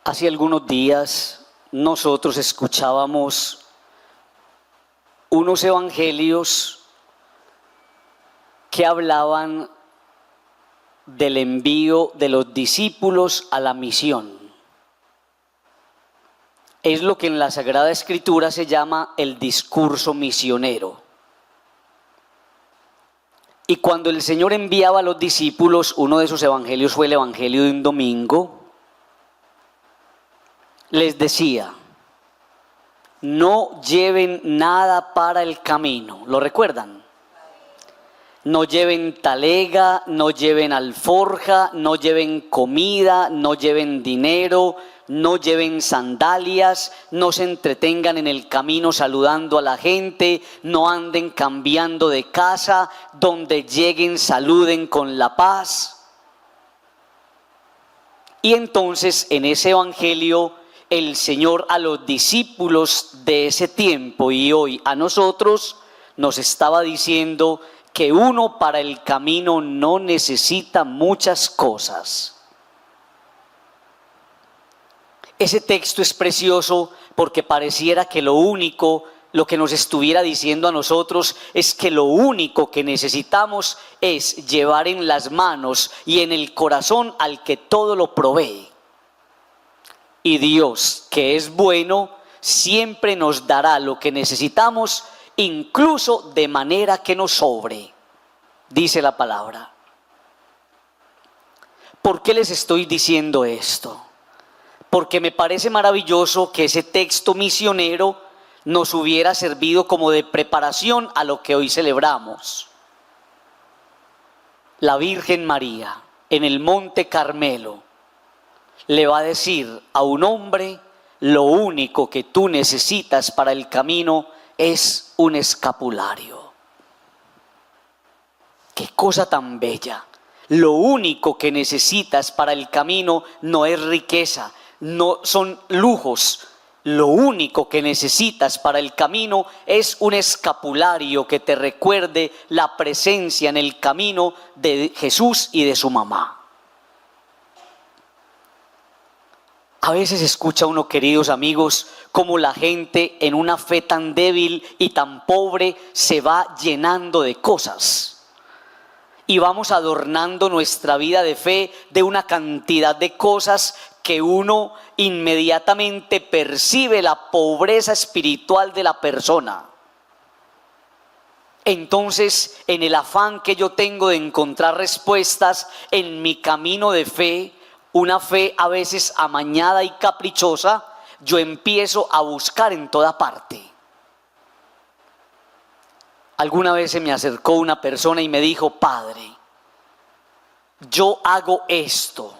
Hace algunos días nosotros escuchábamos unos evangelios que hablaban del envío de los discípulos a la misión. Es lo que en la Sagrada Escritura se llama el discurso misionero. Y cuando el Señor enviaba a los discípulos, uno de esos evangelios fue el evangelio de un domingo, les decía: no lleven nada para el camino. ¿Lo recuerdan? No lleven talega, no lleven alforja, no lleven comida, no lleven dinero, no lleven sandalias, no se entretengan en el camino saludando a la gente, no anden cambiando de casa, donde lleguen saluden con la paz. Y entonces en ese evangelio el Señor a los discípulos de ese tiempo y hoy a nosotros nos estaba diciendo que uno para el camino no necesita muchas cosas. Ese texto es precioso porque pareciera que lo que nos estuviera diciendo a nosotros es que lo único que necesitamos es llevar en las manos y en el corazón al que todo lo provee. Y Dios, que es bueno, siempre nos dará lo que necesitamos, incluso de manera que nos sobre, dice la palabra. ¿Por qué les estoy diciendo esto? Porque me parece maravilloso que ese texto misionero nos hubiera servido como de preparación a lo que hoy celebramos. La Virgen María, en el Monte Carmelo, le va a decir a un hombre: lo único que tú necesitas para el camino es un escapulario. ¡Qué cosa tan bella! Lo único que necesitas para el camino no es riqueza, no son lujos. Lo único que necesitas para el camino es un escapulario que te recuerde la presencia en el camino de Jesús y de su mamá. A veces escucha uno, queridos amigos, cómo la gente en una fe tan débil y tan pobre se va llenando de cosas. Y vamos adornando nuestra vida de fe de una cantidad de cosas que uno inmediatamente percibe la pobreza espiritual de la persona. Entonces, en el afán que yo tengo de encontrar respuestas en mi camino de fe, una fe a veces amañada y caprichosa, yo empiezo a buscar en toda parte. Alguna vez se me acercó una persona y me dijo: Padre, yo hago esto,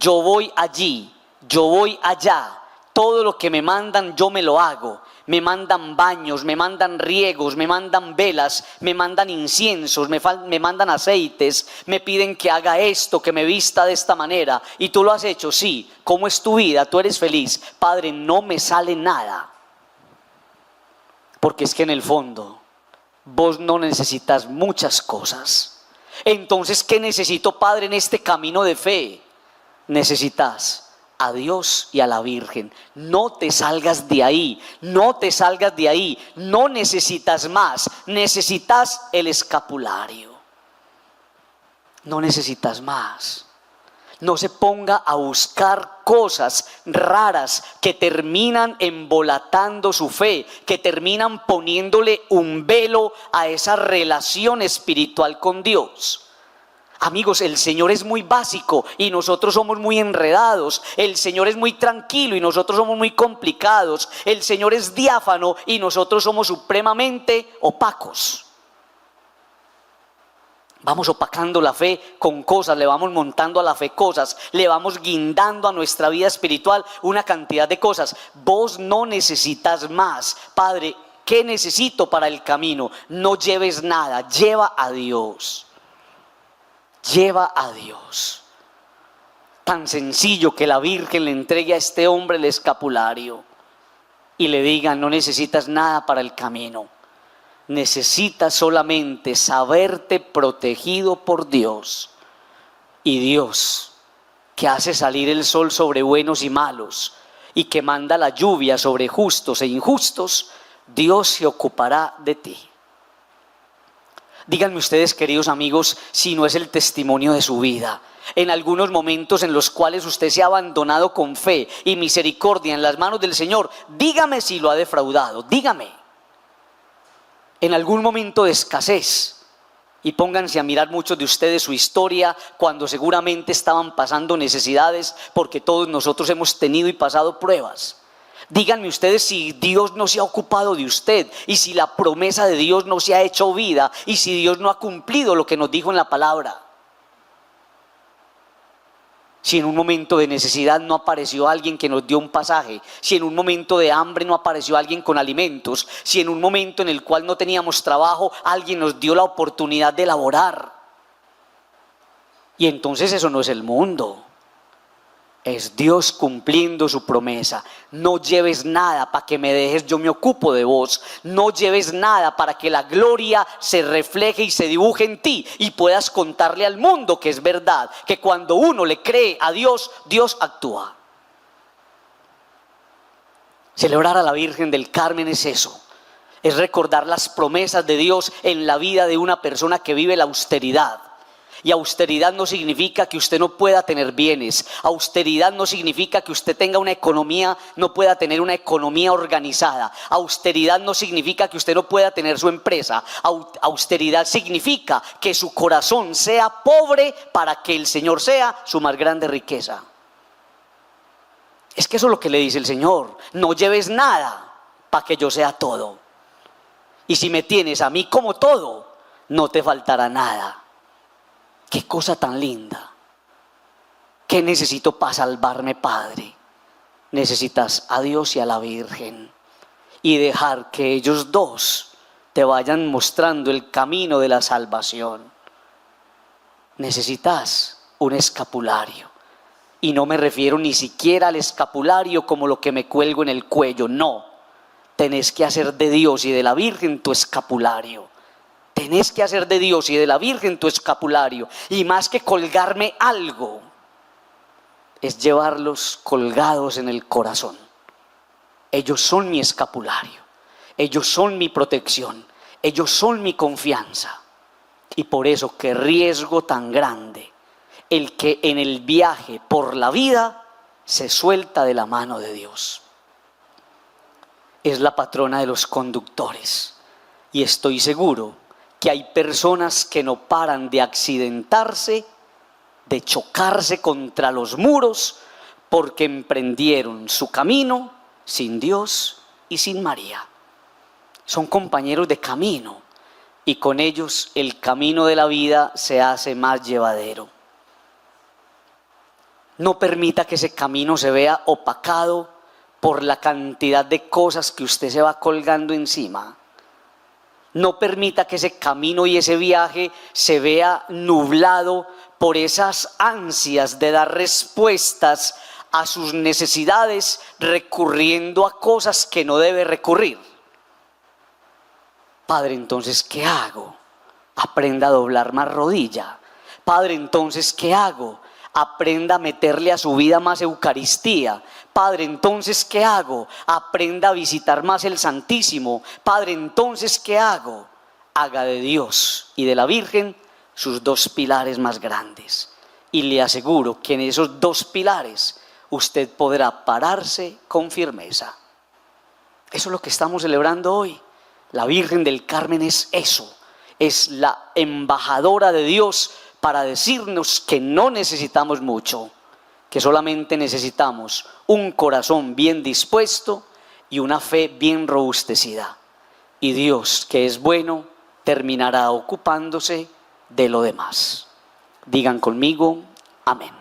yo voy allí, yo voy allá, todo lo que me mandan yo me lo hago. Me mandan baños, me mandan riegos, me mandan velas, me mandan inciensos, me mandan aceites, me piden que haga esto, que me vista de esta manera. Y tú lo has hecho, sí. ¿Cómo es tu vida? ¿Tú eres feliz? Padre, no me sale nada. Porque es que en el fondo vos no necesitas muchas cosas. Entonces, ¿qué necesito, Padre, en este camino de fe? Necesitas a Dios y a la Virgen. No te salgas de ahí, no te salgas de ahí. No necesitas más, necesitas el escapulario. No necesitas más. No se ponga a buscar cosas raras que terminan embolatando su fe, que terminan poniéndole un velo a esa relación espiritual con Dios. Amigos, el Señor es muy básico y nosotros somos muy enredados. El Señor es muy tranquilo y nosotros somos muy complicados. El Señor es diáfano y nosotros somos supremamente opacos. Vamos opacando la fe con cosas, le vamos montando a la fe cosas, le vamos guindando a nuestra vida espiritual una cantidad de cosas. Vos no necesitas más. Padre, ¿qué necesito para el camino? No lleves nada, lleva a Dios. Lleva a Dios. Tan sencillo que la Virgen le entregue a este hombre el escapulario y le diga: no necesitas nada para el camino, necesitas solamente saberte protegido por Dios. Y Dios, que hace salir el sol sobre buenos y malos y que manda la lluvia sobre justos e injustos, Dios se ocupará de ti. Díganme ustedes, queridos amigos, si no es el testimonio de su vida. En algunos momentos en los cuales usted se ha abandonado con fe y misericordia en las manos del Señor, dígame si lo ha defraudado, dígame. En algún momento de escasez, y pónganse a mirar muchos de ustedes su historia cuando seguramente estaban pasando necesidades, porque todos nosotros hemos tenido y pasado pruebas. Díganme ustedes si Dios no se ha ocupado de usted y si la promesa de Dios no se ha hecho vida y si Dios no ha cumplido lo que nos dijo en la palabra. Si en un momento de necesidad no apareció alguien que nos dio un pasaje, si en un momento de hambre no apareció alguien con alimentos, si en un momento en el cual no teníamos trabajo alguien nos dio la oportunidad de laborar. Y entonces eso no es el mundo. Es Dios cumpliendo su promesa. No lleves nada para que me dejes, yo me ocupo de vos. No lleves nada para que la gloria se refleje y se dibuje en ti y puedas contarle al mundo que es verdad, que cuando uno le cree a Dios, Dios actúa. Celebrar a la Virgen del Carmen es eso. Es recordar las promesas de Dios en la vida de una persona que vive la austeridad. Y austeridad no significa que usted no pueda tener bienes. Austeridad no significa que usted tenga una economía, no pueda tener una economía organizada. Austeridad no significa que usted no pueda tener su empresa. Austeridad significa que su corazón sea pobre para que el Señor sea su más grande riqueza. Es que eso es lo que le dice el Señor. No lleves nada para que yo sea todo. Y si me tienes a mí como todo, no te faltará nada. Qué cosa tan linda. ¿Qué necesito para salvarme, Padre? Necesitas a Dios y a la Virgen y dejar que ellos dos te vayan mostrando el camino de la salvación. Necesitas un escapulario y no me refiero ni siquiera al escapulario como lo que me cuelgo en el cuello, no. Tenés que hacer de Dios y de la Virgen tu escapulario. Tenés que hacer de Dios y de la Virgen tu escapulario. Y más que colgarme algo, es llevarlos colgados en el corazón. Ellos son mi escapulario. Ellos son mi protección. Ellos son mi confianza. Y por eso, qué riesgo tan grande el que en el viaje por la vida se suelta de la mano de Dios. Es la patrona de los conductores. Y estoy seguro que hay personas que no paran de accidentarse, de chocarse contra los muros, porque emprendieron su camino sin Dios y sin María. Son compañeros de camino y con ellos el camino de la vida se hace más llevadero. No permita que ese camino se vea opacado por la cantidad de cosas que usted se va colgando encima. No permita que ese camino y ese viaje se vea nublado por esas ansias de dar respuestas a sus necesidades recurriendo a cosas que no debe recurrir. Padre, entonces, ¿qué hago? Aprenda a doblar más rodilla. Padre, entonces, ¿qué hago? Aprenda a meterle a su vida más Eucaristía. Padre, entonces, ¿qué hago? Aprenda a visitar más el Santísimo. Padre, entonces, ¿qué hago? Haga de Dios y de la Virgen sus dos pilares más grandes. Y le aseguro que en esos dos pilares usted podrá pararse con firmeza. Eso es lo que estamos celebrando hoy. La Virgen del Carmen es eso. Es la embajadora de Dios para decirnos que no necesitamos mucho, que solamente necesitamos un corazón bien dispuesto y una fe bien robustecida. Y Dios, que es bueno, terminará ocupándose de lo demás. Digan conmigo, amén.